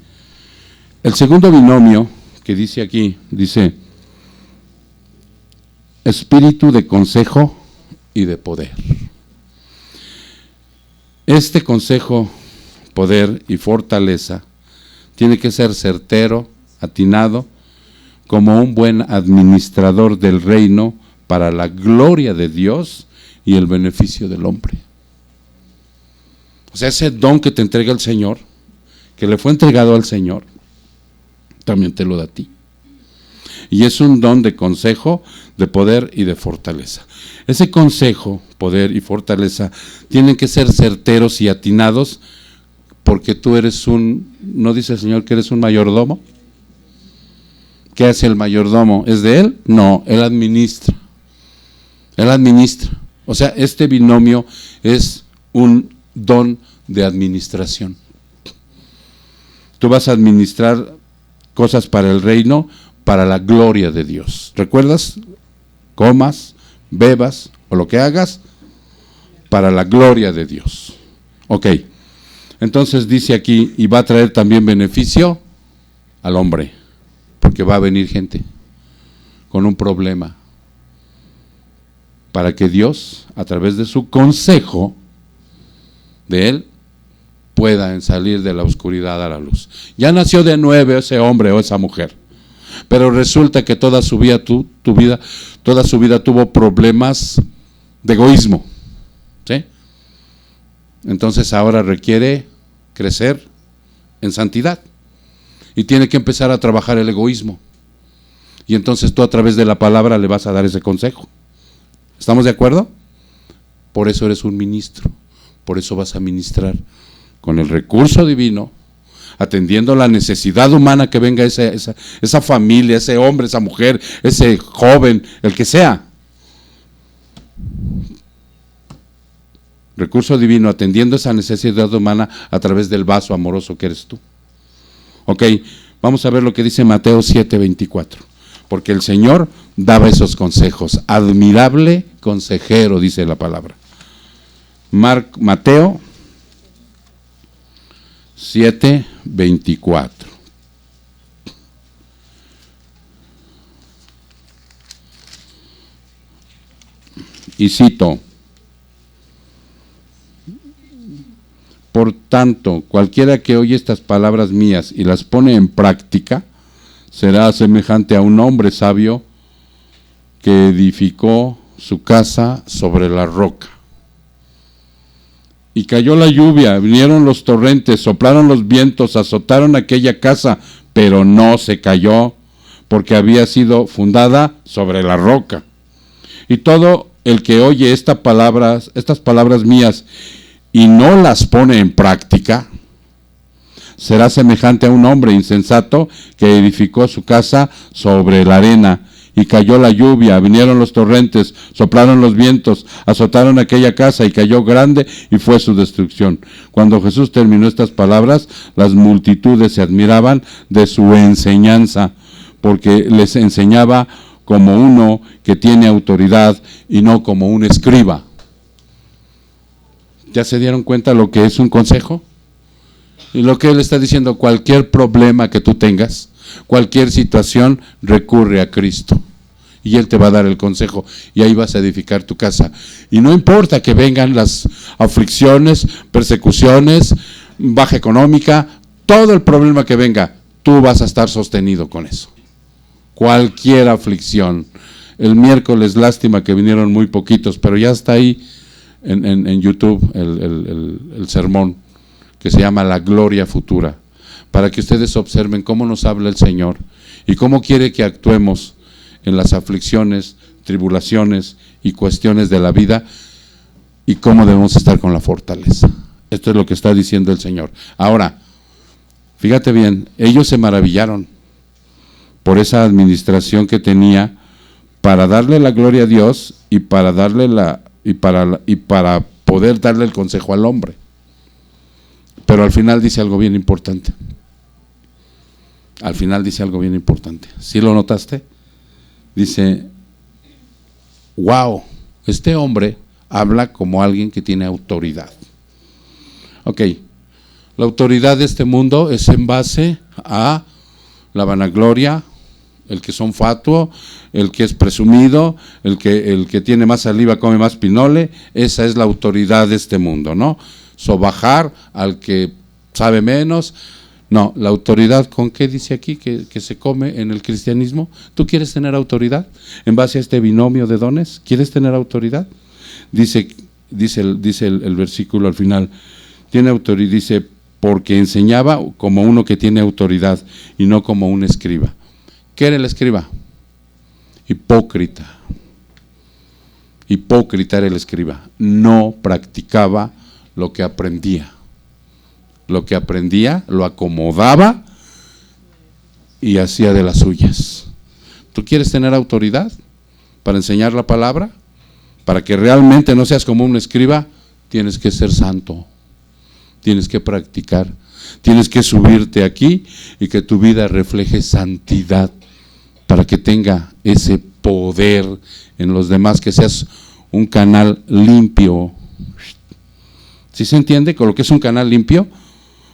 El segundo binomio que dice aquí, dice espíritu de consejo y de poder. Este consejo, poder y fortaleza tiene que ser certero, atinado, como un buen administrador del reino para la gloria de Dios y el beneficio del hombre. O sea, ese don que te entrega el Señor, que le fue entregado al Señor, también te lo da a ti. Y es un don de consejo, de poder y de fortaleza. Ese consejo, poder y fortaleza tienen que ser certeros y atinados, porque tú eres ¿no dice el Señor que eres un mayordomo? ¿Qué hace el mayordomo? ¿Es de él? No, él administra. Él administra. O sea, este binomio es un don de administración. Tú vas a administrar cosas para el reino, para la gloria de Dios. ¿Recuerdas? Comas, bebas o lo que hagas, para la gloria de Dios. Ok. Entonces dice aquí, y va a traer también beneficio al hombre, porque va a venir gente con un problema, para que Dios, a través de su consejo, de él, pueda salir de la oscuridad a la luz. Ya nació de nuevo ese hombre o esa mujer, pero resulta que toda su vida tuvo problemas de egoísmo, ¿sí? Entonces ahora requiere crecer en santidad y tiene que empezar a trabajar el egoísmo. Y entonces tú a través de la palabra le vas a dar ese consejo. ¿Estamos de acuerdo? Por eso eres un ministro, por eso vas a ministrar con el recurso divino atendiendo la necesidad humana que venga esa familia, ese hombre, esa mujer, ese joven, el que sea. Recurso divino, atendiendo esa necesidad humana a través del vaso amoroso que eres tú. Ok, vamos a ver lo que dice Mateo 7:24. Porque el Señor daba esos consejos. Admirable consejero, dice la palabra. Mateo 7:24. Y cito: por tanto, cualquiera que oye estas palabras mías y las pone en práctica, será semejante a un hombre sabio que edificó su casa sobre la roca. Y cayó la lluvia, vinieron los torrentes, soplaron los vientos, azotaron aquella casa, pero no se cayó, porque había sido fundada sobre la roca. Y todo el que oye estas palabras mías y no las pone en práctica, será semejante a un hombre insensato que edificó su casa sobre la arena, y cayó la lluvia, vinieron los torrentes, soplaron los vientos, azotaron aquella casa y cayó grande y fue su destrucción. Cuando Jesús terminó estas palabras, las multitudes se admiraban de su enseñanza, porque les enseñaba como uno que tiene autoridad y no como un escriba. ¿Ya se dieron cuenta lo que es un consejo? Y lo que él está diciendo: cualquier problema que tú tengas, cualquier situación, recurre a Cristo y Él te va a dar el consejo y ahí vas a edificar tu casa. Y no importa que vengan las aflicciones, persecuciones, baja económica, todo el problema que venga, tú vas a estar sostenido con eso. Cualquier aflicción. El miércoles, lástima que vinieron muy poquitos, pero ya está ahí en YouTube el sermón que se llama La Gloria Futura, para que ustedes observen cómo nos habla el Señor y cómo quiere que actuemos en las aflicciones, tribulaciones y cuestiones de la vida, y cómo debemos estar con la fortaleza. Esto es lo que está diciendo el Señor. Ahora, fíjate bien, ellos se maravillaron por esa administración que tenía para darle la gloria a Dios y para darle para poder darle el consejo al hombre. Pero al final dice algo bien importante. Al final dice algo bien importante. ¿Sí lo notaste? Dice: wow, este hombre habla como alguien que tiene autoridad. Ok, la autoridad de este mundo es en base a la vanagloria, el que son fatuo, el que es presumido, el que tiene más saliva come más pinole. Esa es la autoridad de este mundo, ¿no? Sobajar al que sabe menos. No, la autoridad, ¿con qué dice aquí que se come en el cristianismo? ¿Tú quieres tener autoridad en base a este binomio de dones? ¿Quieres tener autoridad? Dice el versículo al final, tiene autoridad, dice, porque enseñaba como uno que tiene autoridad y no como un escriba. ¿Qué era el escriba? Hipócrita. Hipócrita era el escriba. No practicaba lo que aprendía. Lo que aprendía lo acomodaba y hacía de las suyas. ¿Tú quieres tener autoridad para enseñar la palabra? Para que realmente no seas como un escriba, tienes que ser santo. Tienes que practicar. Tienes que subirte aquí y que tu vida refleje santidad, para que tenga ese poder en los demás, que seas un canal limpio. ¿Sí se entiende con lo que es un canal limpio?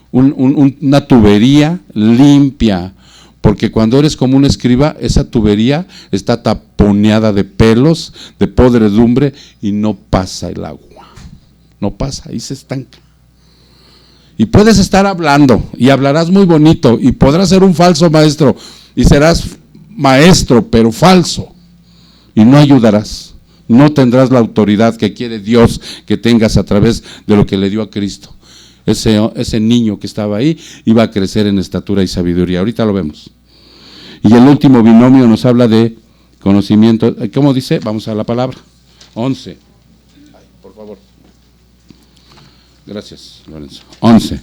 Una tubería limpia, porque cuando eres como un escriba, esa tubería está taponeada de pelos, de podredumbre, y no pasa el agua, no pasa, ahí se estanca. Y puedes estar hablando, y hablarás muy bonito, y podrás ser un falso maestro, y serás maestro, pero falso, y no ayudarás, no tendrás la autoridad que quiere Dios que tengas a través de lo que le dio a Cristo. Ese niño que estaba ahí iba a crecer en estatura y sabiduría. Ahorita lo vemos. Y el último binomio nos habla de conocimiento. ¿Cómo dice? Vamos a la palabra. 11. Ay, por favor. Gracias, Lorenzo. 11.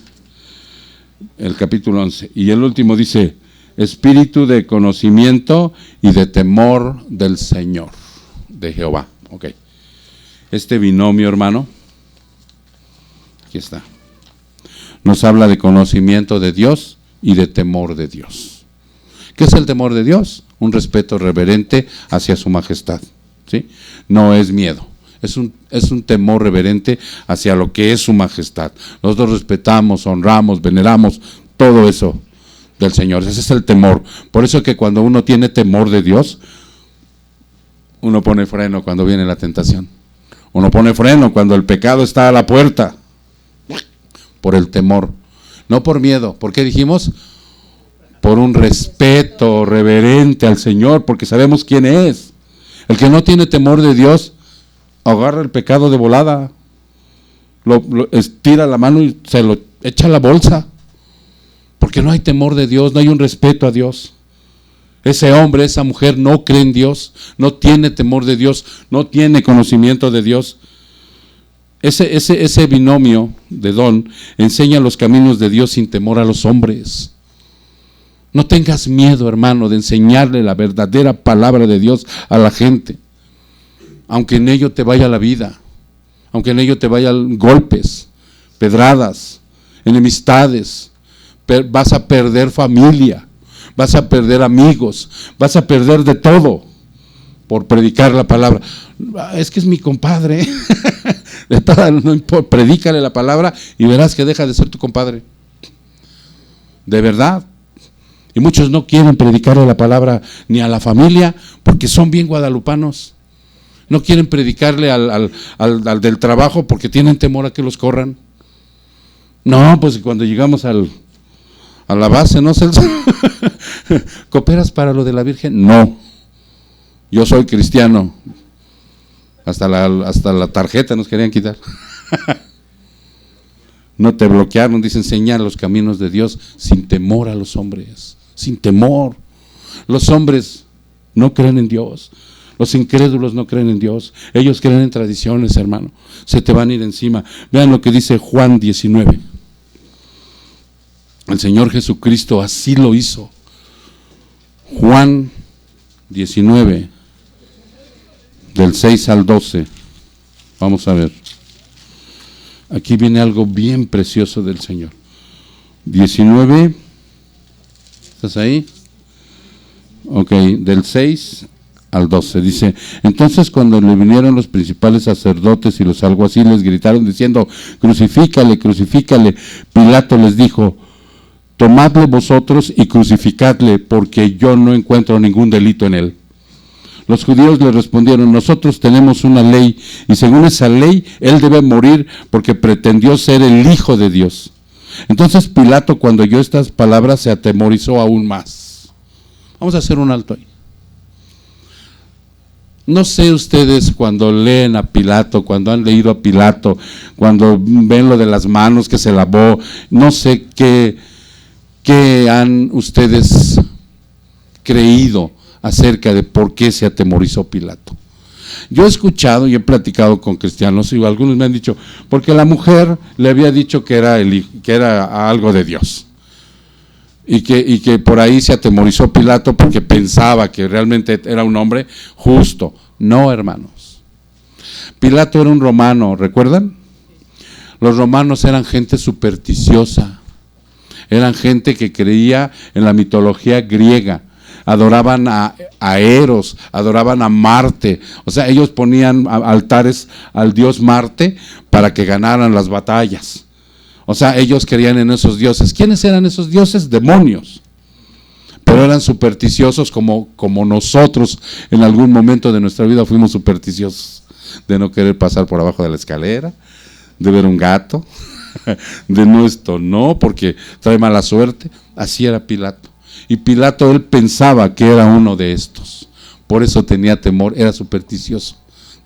el capítulo 11. Y el último dice, espíritu de conocimiento y de temor del Señor, de Jehová. Ok. Este binomio, hermano, aquí está, nos habla de conocimiento de Dios y de temor de Dios. ¿Qué es el temor de Dios? Un respeto reverente hacia su majestad, ¿sí? No es miedo, es un temor reverente hacia lo que es su majestad. Nosotros respetamos, honramos, veneramos todo eso del Señor. Ese es el temor. Por eso que cuando uno tiene temor de Dios, uno pone freno cuando viene la tentación. Uno pone freno cuando el pecado está a la puerta. Por el temor, no por miedo. ¿Por qué dijimos? Por un respeto reverente al Señor, porque sabemos quién es. El que no tiene temor de Dios agarra el pecado de volada, lo estira la mano y se lo echa a la bolsa, porque no hay temor de Dios, no hay un respeto a Dios. Ese hombre, esa mujer no cree en Dios, no tiene temor de Dios, no tiene conocimiento de Dios. Ese binomio de don enseña los caminos de Dios sin temor a los hombres. No tengas miedo, hermano, de enseñarle la verdadera palabra de Dios a la gente, aunque en ello te vaya la vida, aunque en ello te vayan golpes, pedradas, enemistades, vas a perder familia, vas a perder amigos, vas a perder de todo por predicar la palabra. Es que es mi compadre. De toda, no importa, predícale la palabra y verás que deja de ser tu compadre. De verdad. Y muchos no quieren predicarle la palabra ni a la familia porque son bien guadalupanos. No quieren predicarle al del trabajo porque tienen temor a que los corran. No, pues cuando llegamos a la base, ¿no, Celso? ¿Cooperas para lo de la Virgen? No. Yo soy cristiano. Hasta la tarjeta nos querían quitar. No te bloquearon, dice enseñar los caminos de Dios sin temor a los hombres, sin temor. Los hombres no creen en Dios, los incrédulos no creen en Dios, ellos creen en tradiciones, hermano, se te van a ir encima. Vean lo que dice Juan 19. El Señor Jesucristo así lo hizo. Juan 19, del 6 al 12. Vamos a ver. Aquí viene algo bien precioso del Señor. 19. ¿Estás ahí? Ok, del 6 al 12. Dice, entonces cuando le vinieron los principales sacerdotes y los alguaciles gritaron diciendo, crucifícale, crucifícale. Pilato les dijo, tomadle vosotros y crucificadle, porque yo no encuentro ningún delito en él. Los judíos le respondieron, nosotros tenemos una ley, y según esa ley, él debe morir porque pretendió ser el Hijo de Dios. Entonces Pilato, cuando oyó estas palabras, se atemorizó aún más. Vamos a hacer un alto ahí. No sé ustedes cuando leen a Pilato, cuando han leído a Pilato, cuando ven lo de las manos que se lavó, no sé qué han ustedes creído acerca de por qué se atemorizó Pilato. Yo he escuchado y he platicado con cristianos y algunos me han dicho, porque la mujer le había dicho que era algo de Dios. Y que por ahí se atemorizó Pilato porque pensaba que realmente era un hombre justo. No, hermanos. Pilato era un romano, ¿recuerdan? Los romanos eran gente supersticiosa. Eran gente que creía en la mitología griega. Adoraban a Eros, adoraban a Marte. O sea, ellos ponían altares al dios Marte para que ganaran las batallas. O sea, ellos creían en esos dioses. ¿Quiénes eran esos dioses? Demonios. Pero eran supersticiosos como nosotros en algún momento de nuestra vida fuimos supersticiosos. De no querer pasar por abajo de la escalera, de ver un gato, de no esto no, porque trae mala suerte. Así era Pilato. Y Pilato, él pensaba que era uno de estos. Por eso tenía temor, era supersticioso.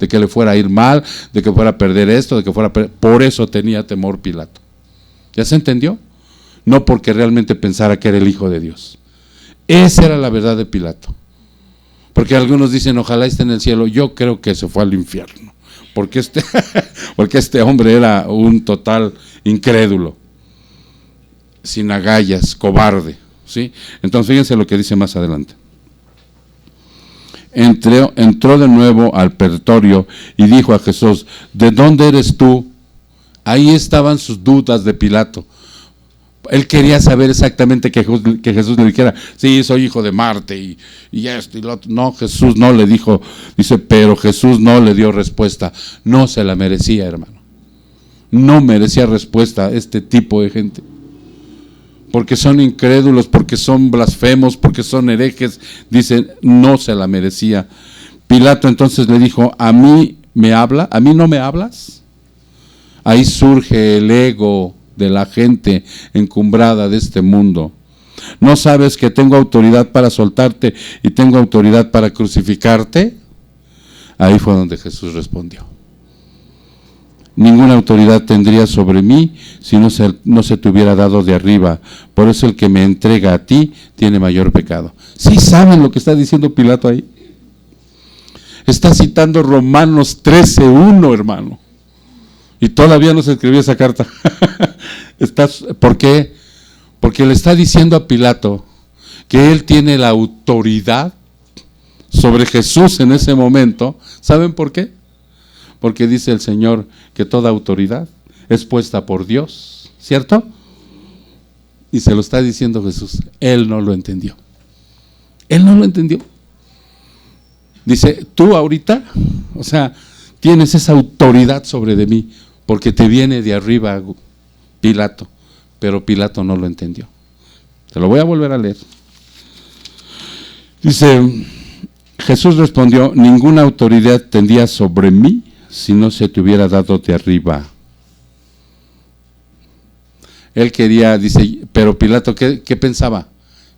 De que le fuera a ir mal, de que fuera a perder esto, de que fuera a perder. Por eso tenía temor Pilato. ¿Ya se entendió? No porque realmente pensara que era el Hijo de Dios. Esa era la verdad de Pilato. Porque algunos dicen, ojalá esté en el cielo. Yo creo que se fue al infierno. Porque este hombre era un total incrédulo. sin agallas, cobarde, ¿sí? Entonces fíjense lo que dice más adelante. Entró de nuevo al pretorio y dijo a Jesús: ¿de dónde eres tú? Ahí estaban sus dudas de Pilato. Él quería saber exactamente que Jesús le dijera: sí, soy hijo de Marte y esto y lo otro. No, Jesús no le dijo, dice, pero Jesús no le dio respuesta. No se la merecía, hermano. No merecía respuesta este tipo de gente. Porque son incrédulos, porque son blasfemos, porque son herejes. Dicen, no se la merecía. Pilato entonces le dijo: ¿a mí no me hablas? Ahí surge el ego de la gente encumbrada de este mundo. ¿No sabes que tengo autoridad para soltarte y tengo autoridad para crucificarte? Ahí fue donde Jesús respondió: ninguna autoridad tendría sobre mí si no se te hubiera dado de arriba. Por eso el que me entrega a ti tiene mayor pecado. ¿Sí saben lo que está diciendo Pilato ahí? Está citando Romanos 13:1, hermano. Y todavía no se escribió esa carta. ¿Por qué? Porque le está diciendo a Pilato que él tiene la autoridad sobre Jesús en ese momento. ¿Saben por qué? Porque dice el Señor que toda autoridad es puesta por Dios, ¿cierto? Y se lo está diciendo Jesús. Él no lo entendió. Él no lo entendió. Dice, tú ahorita, o sea, tienes esa autoridad sobre de mí, porque te viene de arriba, Pilato. Pero Pilato no lo entendió. Se lo voy a volver a leer. Dice, Jesús respondió: ninguna autoridad tendría sobre mí si no se te hubiera dado de arriba. Él quería, dice, pero Pilato, ¿qué pensaba?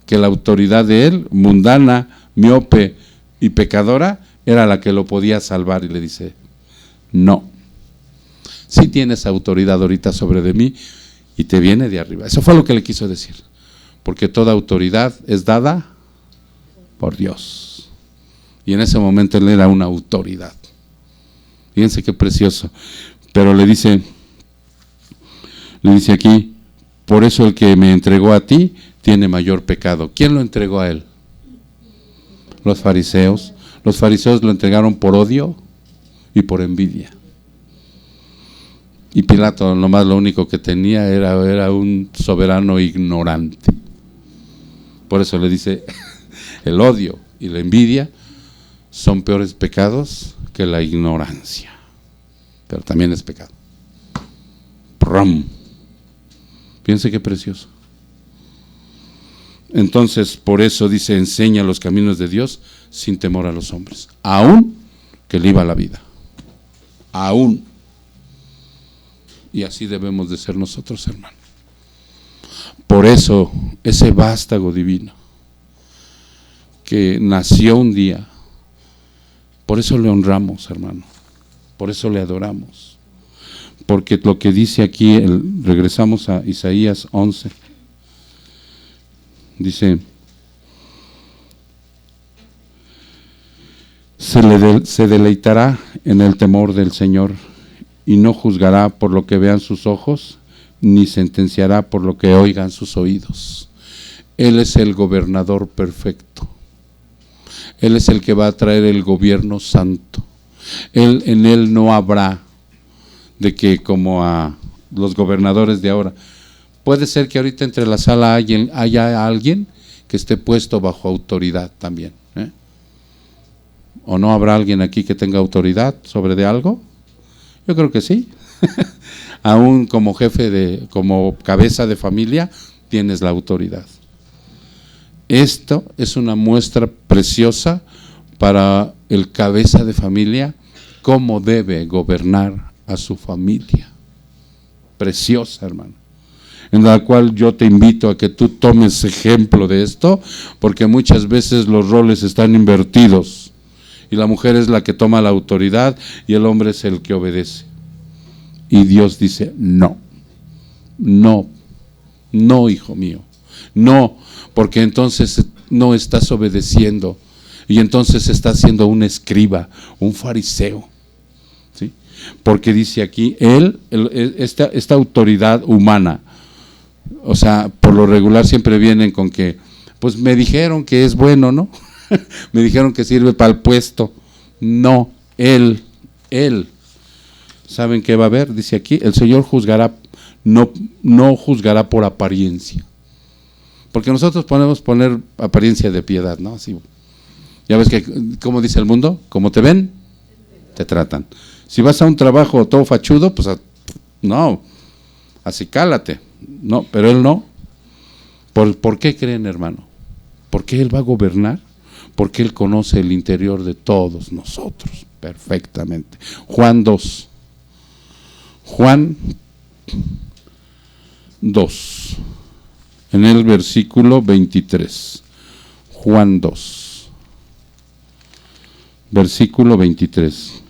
Que la autoridad de él, mundana, miope y pecadora, era la que lo podía salvar. Y le dice, no, sí tienes autoridad ahorita sobre de mí y te viene de arriba. Eso fue lo que le quiso decir, porque toda autoridad es dada por Dios. Y en ese momento él era una autoridad. Fíjense qué precioso. Pero le dice aquí: por eso el que me entregó a ti tiene mayor pecado. ¿Quién lo entregó a él? Los fariseos. Los fariseos lo entregaron por odio y por envidia. Y Pilato nomás lo único que tenía era un soberano ignorante. Por eso le dice, el odio y la envidia son peores pecados que la ignorancia. Pero también es pecado. ¡Prum! Fíjense qué precioso. Entonces, por eso dice, enseña los caminos de Dios sin temor a los hombres, aún que le iba la vida. Aún. Y así debemos de ser nosotros, hermano. Por eso, ese vástago divino que nació un día, por eso le honramos, hermano. Por eso le adoramos. Porque lo que dice aquí, regresamos a Isaías 11. Dice, se deleitará en el temor del Señor y no juzgará por lo que vean sus ojos, ni sentenciará por lo que oigan sus oídos. Él es el gobernador perfecto. Él es el que va a traer el gobierno santo. En él no habrá de que como a los gobernadores de ahora. Puede ser que ahorita entre la sala haya alguien que esté puesto bajo autoridad también. ¿O no habrá alguien aquí que tenga autoridad sobre de algo? Yo creo que sí. Aún como como cabeza de familia, tienes la autoridad. Esto es una muestra preciosa para el cabeza de familia, cómo debe gobernar a su familia. Preciosa, hermano. En la cual yo te invito a que tú tomes ejemplo de esto, porque muchas veces los roles están invertidos y la mujer es la que toma la autoridad y el hombre es el que obedece. Y Dios dice, no, hijo mío, no, porque entonces no estás obedeciendo y entonces estás siendo un escriba, un fariseo, ¿sí? Porque dice aquí, esta autoridad humana, O sea, por lo regular siempre vienen con que, pues me dijeron que es bueno, ¿no? Me dijeron que sirve para el puesto. No, Él. ¿Saben qué va a haber? Dice aquí, el Señor juzgará, no juzgará por apariencia. Porque nosotros podemos poner apariencia de piedad, ¿no? Así, ya ves que, ¿cómo dice el mundo? Como te ven, te tratan. Si vas a un trabajo todo fachudo, pues no, así cálate. No, pero Él no. ¿Por qué creen, hermano? Porque Él va a gobernar, porque Él conoce el interior de todos nosotros perfectamente. Juan 2. Juan 2, en el versículo 23. Juan 2, versículo 23.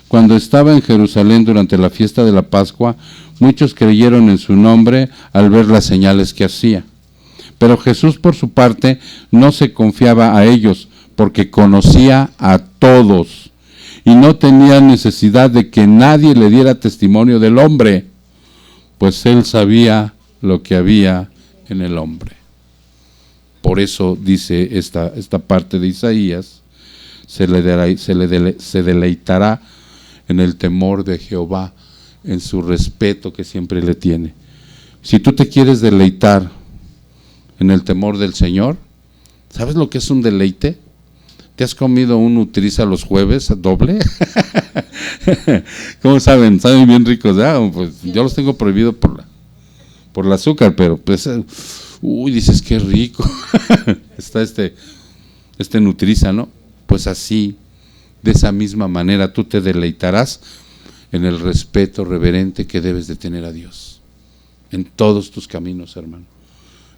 Cuando estaba en Jerusalén durante la fiesta de la Pascua, muchos creyeron en su nombre al ver las señales que hacía. Pero Jesús, por su parte, no se confiaba a ellos, porque conocía a todos y no tenía necesidad de que nadie le diera testimonio del hombre, pues él sabía lo que había en el hombre. Por eso dice esta parte de Isaías, se deleitará en el temor de Jehová, en su respeto que siempre le tiene. Si tú te quieres deleitar en el temor del Señor, ¿sabes lo que es un deleite? ¿Te has comido un Nutriza los jueves doble? ¿Cómo saben? Saben bien ricos, ¿eh? Pues yo los tengo prohibido por el azúcar, pero pues, dices qué rico. Está este Nutriza, ¿no? Pues así, de esa misma manera, tú te deleitarás en el respeto reverente que debes de tener a Dios. En todos tus caminos, hermano.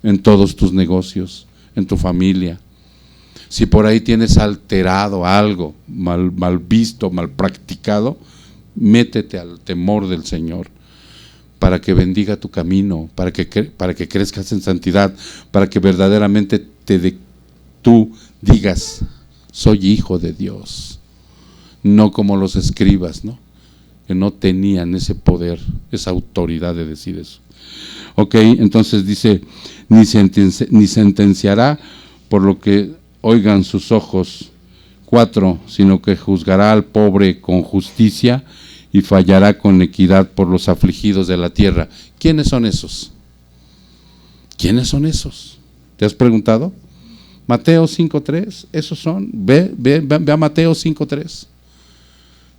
En todos tus negocios, en tu familia. Si por ahí tienes alterado algo, mal visto, mal practicado, métete al temor del Señor para que bendiga tu camino, para que crezcas en santidad, para que verdaderamente tú digas, soy hijo de Dios. No como los escribas, ¿no? Que no tenían ese poder, esa autoridad de decir eso. Ok, entonces dice, ni sentenciará por lo que oigan sus ojos. 4, sino que juzgará al pobre con justicia y fallará con equidad por los afligidos de la tierra. ¿Quiénes son esos? ¿Quiénes son esos? ¿Te has preguntado? Mateo 5:3, esos son. Ve a Mateo 5:3.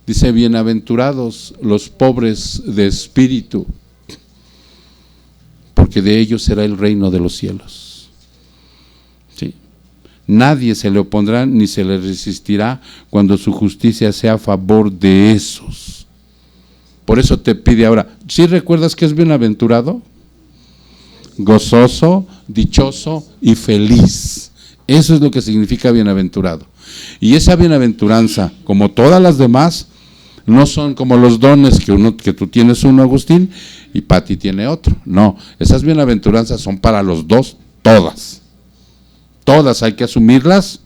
Dice, bienaventurados los pobres de espíritu, porque de ellos será el reino de los cielos. ¿Sí? Nadie se le opondrá ni se le resistirá cuando su justicia sea a favor de esos. Por eso te pide ahora, ¿sí recuerdas que es bienaventurado? Gozoso, dichoso y feliz. Eso es lo que significa bienaventurado. Y esa bienaventuranza, como todas las demás, no son como los dones que tú tienes uno, Agustín, y Pati tiene otro. No, esas bienaventuranzas son para los dos, todas. Todas hay que asumirlas,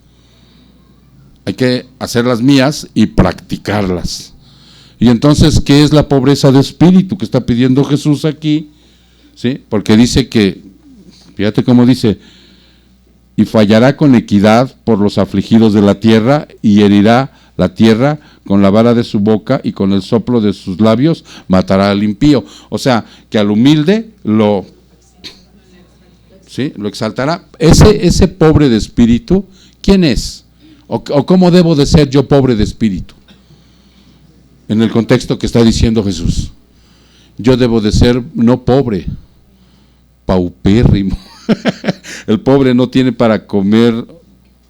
hay que hacerlas mías y practicarlas. Y entonces, ¿qué es la pobreza de espíritu que está pidiendo Jesús aquí? ¿Sí? Porque dice que, fíjate cómo dice, y fallará con equidad por los afligidos de la tierra y herirá la tierra con la vara de su boca y con el soplo de sus labios matará al impío. O sea, que al humilde lo exaltará. Ese pobre de espíritu, ¿quién es? ¿O cómo debo de ser yo pobre de espíritu? En el contexto que está diciendo Jesús. Yo debo de ser no pobre, paupérrimo. El pobre no tiene para comer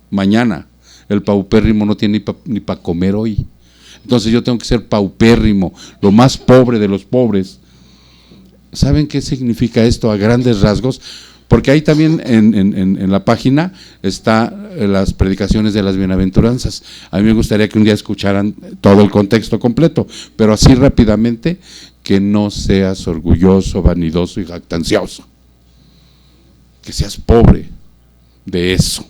mañana. El paupérrimo no tiene ni para comer hoy. Entonces yo tengo que ser paupérrimo, lo más pobre de los pobres. ¿Saben qué significa esto a grandes rasgos? Porque ahí también en la página está las predicaciones de las bienaventuranzas. A mí me gustaría que un día escucharan todo el contexto completo, pero así rápidamente, que no seas orgulloso, vanidoso y jactancioso. Que seas pobre de eso.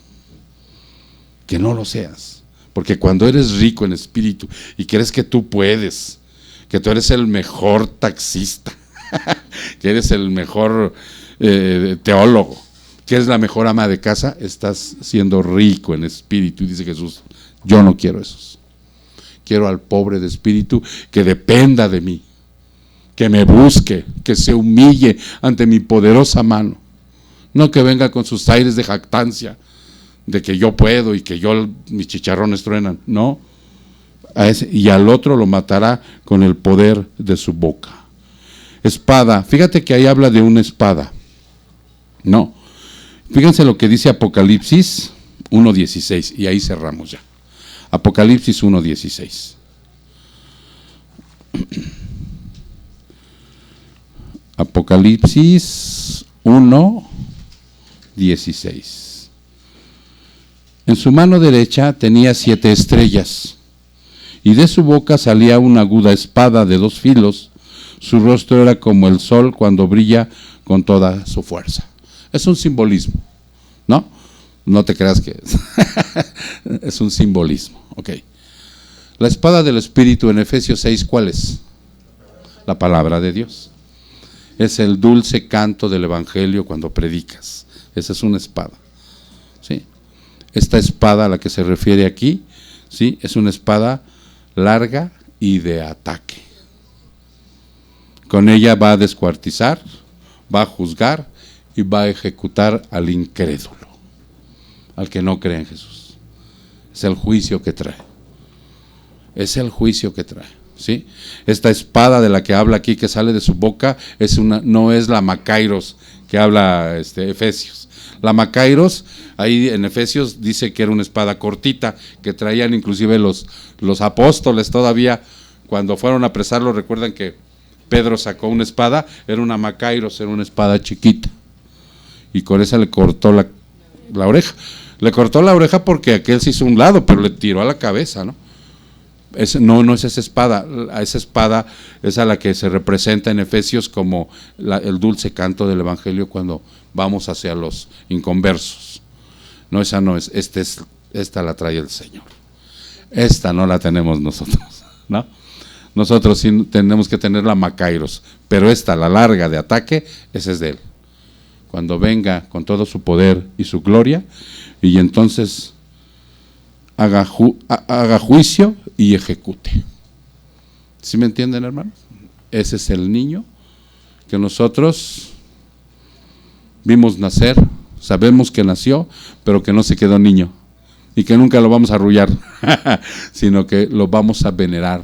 Que no lo seas. Porque cuando eres rico en espíritu y crees que tú puedes, que tú eres el mejor taxista, que eres el mejor teólogo, que eres la mejor ama de casa, estás siendo rico en espíritu. Y dice Jesús, yo no quiero esos. Quiero al pobre de espíritu que dependa de mí, que me busque, que se humille ante mi poderosa mano. No que venga con sus aires de jactancia, de que yo puedo y que mis chicharrones truenan. No. Y al otro lo matará con el poder de su boca. Espada. Fíjate que ahí habla de una espada. No. Fíjense lo que dice Apocalipsis 1:16. Y ahí cerramos ya. Apocalipsis 1:16. Apocalipsis 1:16. En su mano derecha tenía 7 estrellas, y de su boca salía una aguda espada de 2 filos. Su rostro era como el sol cuando brilla con toda su fuerza. Es un simbolismo, ¿no? No te creas que es un simbolismo. Ok. La espada del Espíritu en Efesios 6, ¿cuál es? La palabra de Dios. Es el dulce canto del Evangelio cuando predicas. Esa es una espada. ¿Sí? Esta espada a la que se refiere aquí, ¿sí? Es una espada larga y de ataque. Con ella va a descuartizar, va a juzgar y va a ejecutar al incrédulo, al que no cree en Jesús. Es el juicio que trae. Es el juicio que trae. ¿Sí? Esta espada de la que habla aquí, que sale de su boca, no es la Macairos que habla Efesios. La Macairos, ahí en Efesios dice que era una espada cortita, que traían inclusive los apóstoles todavía, cuando fueron a apresarlo. Recuerdan que Pedro sacó una espada, era una Macairos, era una espada chiquita, y con esa le cortó la oreja. Le cortó la oreja porque aquel se hizo un lado, pero le tiró a la cabeza, ¿no? No es esa espada. Esa espada es a la que se representa en Efesios como el dulce canto del Evangelio cuando vamos hacia los inconversos. No, esa no es. Esta la trae el Señor. Esta no la tenemos nosotros, ¿no? Nosotros sí tenemos que tener la Macairos, pero esta, la larga de ataque, esa es de Él. Cuando venga con todo su poder y su gloria, y entonces haga juicio y ejecute. ¿Sí me entienden, hermanos? Ese es el niño que nosotros vimos nacer, sabemos que nació, pero que no se quedó niño, y que nunca lo vamos a arrullar, sino que lo vamos a venerar,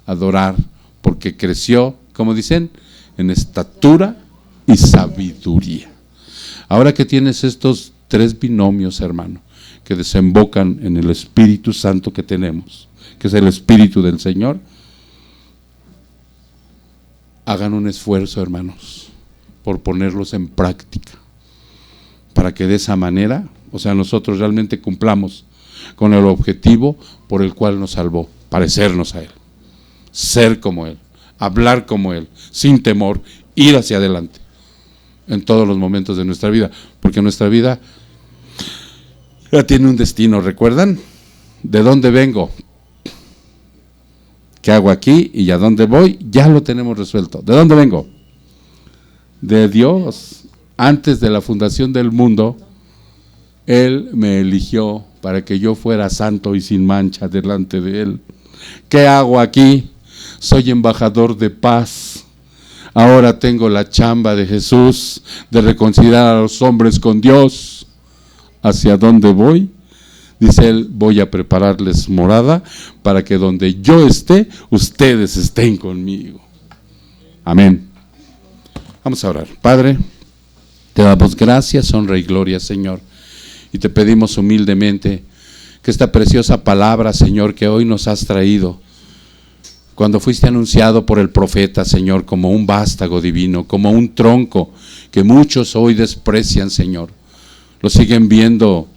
adorar, porque creció, como dicen, en estatura y sabiduría. Ahora que tienes estos 3 binomios, hermano, que desembocan en el Espíritu Santo que tenemos, que es el Espíritu del Señor, hagan un esfuerzo, hermanos, por ponerlos en práctica, para que de esa manera, o sea, nosotros realmente cumplamos con el objetivo por el cual nos salvó: parecernos a Él, ser como Él, hablar como Él, sin temor, ir hacia adelante en todos los momentos de nuestra vida, porque nuestra vida ya tiene un destino. ¿Recuerdan? ¿De dónde vengo? ¿Qué hago aquí? ¿Y a dónde voy? Ya lo tenemos resuelto. ¿De dónde vengo? De Dios. Antes de la fundación del mundo, Él me eligió para que yo fuera santo y sin mancha delante de Él. ¿Qué hago aquí? Soy embajador de paz. Ahora tengo la chamba de Jesús, de reconciliar a los hombres con Dios. ¿Hacia dónde voy? Dice Él, voy a prepararles morada para que donde yo esté, ustedes estén conmigo. Amén. Vamos a orar. Padre, te damos gracias, honra y gloria, Señor, y te pedimos humildemente que esta preciosa palabra, Señor, que hoy nos has traído, cuando fuiste anunciado por el profeta, Señor, como un vástago divino, como un tronco que muchos hoy desprecian, Señor, lo siguen viendo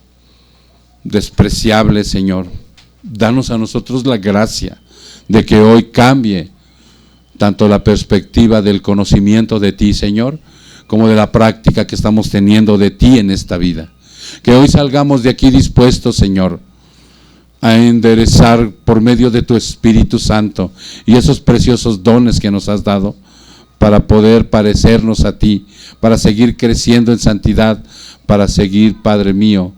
despreciable, Señor. Danos a nosotros la gracia de que hoy cambie tanto la perspectiva del conocimiento de ti, Señor, como de la práctica que estamos teniendo de ti en esta vida. Que hoy salgamos de aquí dispuestos, Señor, a enderezar por medio de tu Espíritu Santo y esos preciosos dones que nos has dado, para poder parecernos a ti, para seguir creciendo en santidad, para seguir, Padre mío,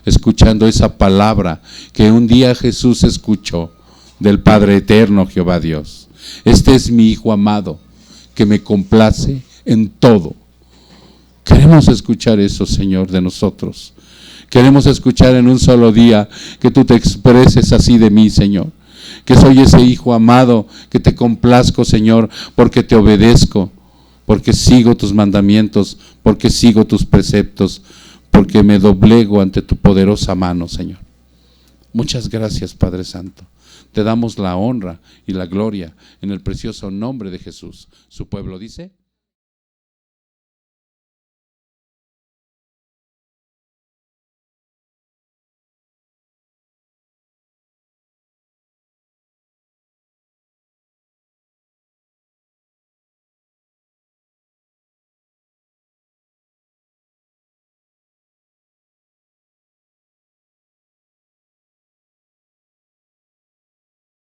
escuchando esa palabra que un día Jesús escuchó del Padre eterno, Jehová Dios. Este es mi Hijo amado, que me complace en todo. Queremos escuchar eso, Señor, de nosotros. Queremos escuchar en un solo día que tú te expreses así de mí, Señor. Que soy ese Hijo amado, que te complazco, Señor, porque te obedezco, porque sigo tus mandamientos, porque sigo tus preceptos, porque me doblego ante tu poderosa mano, Señor. Muchas gracias, Padre Santo. Te damos la honra y la gloria en el precioso nombre de Jesús. Su pueblo dice...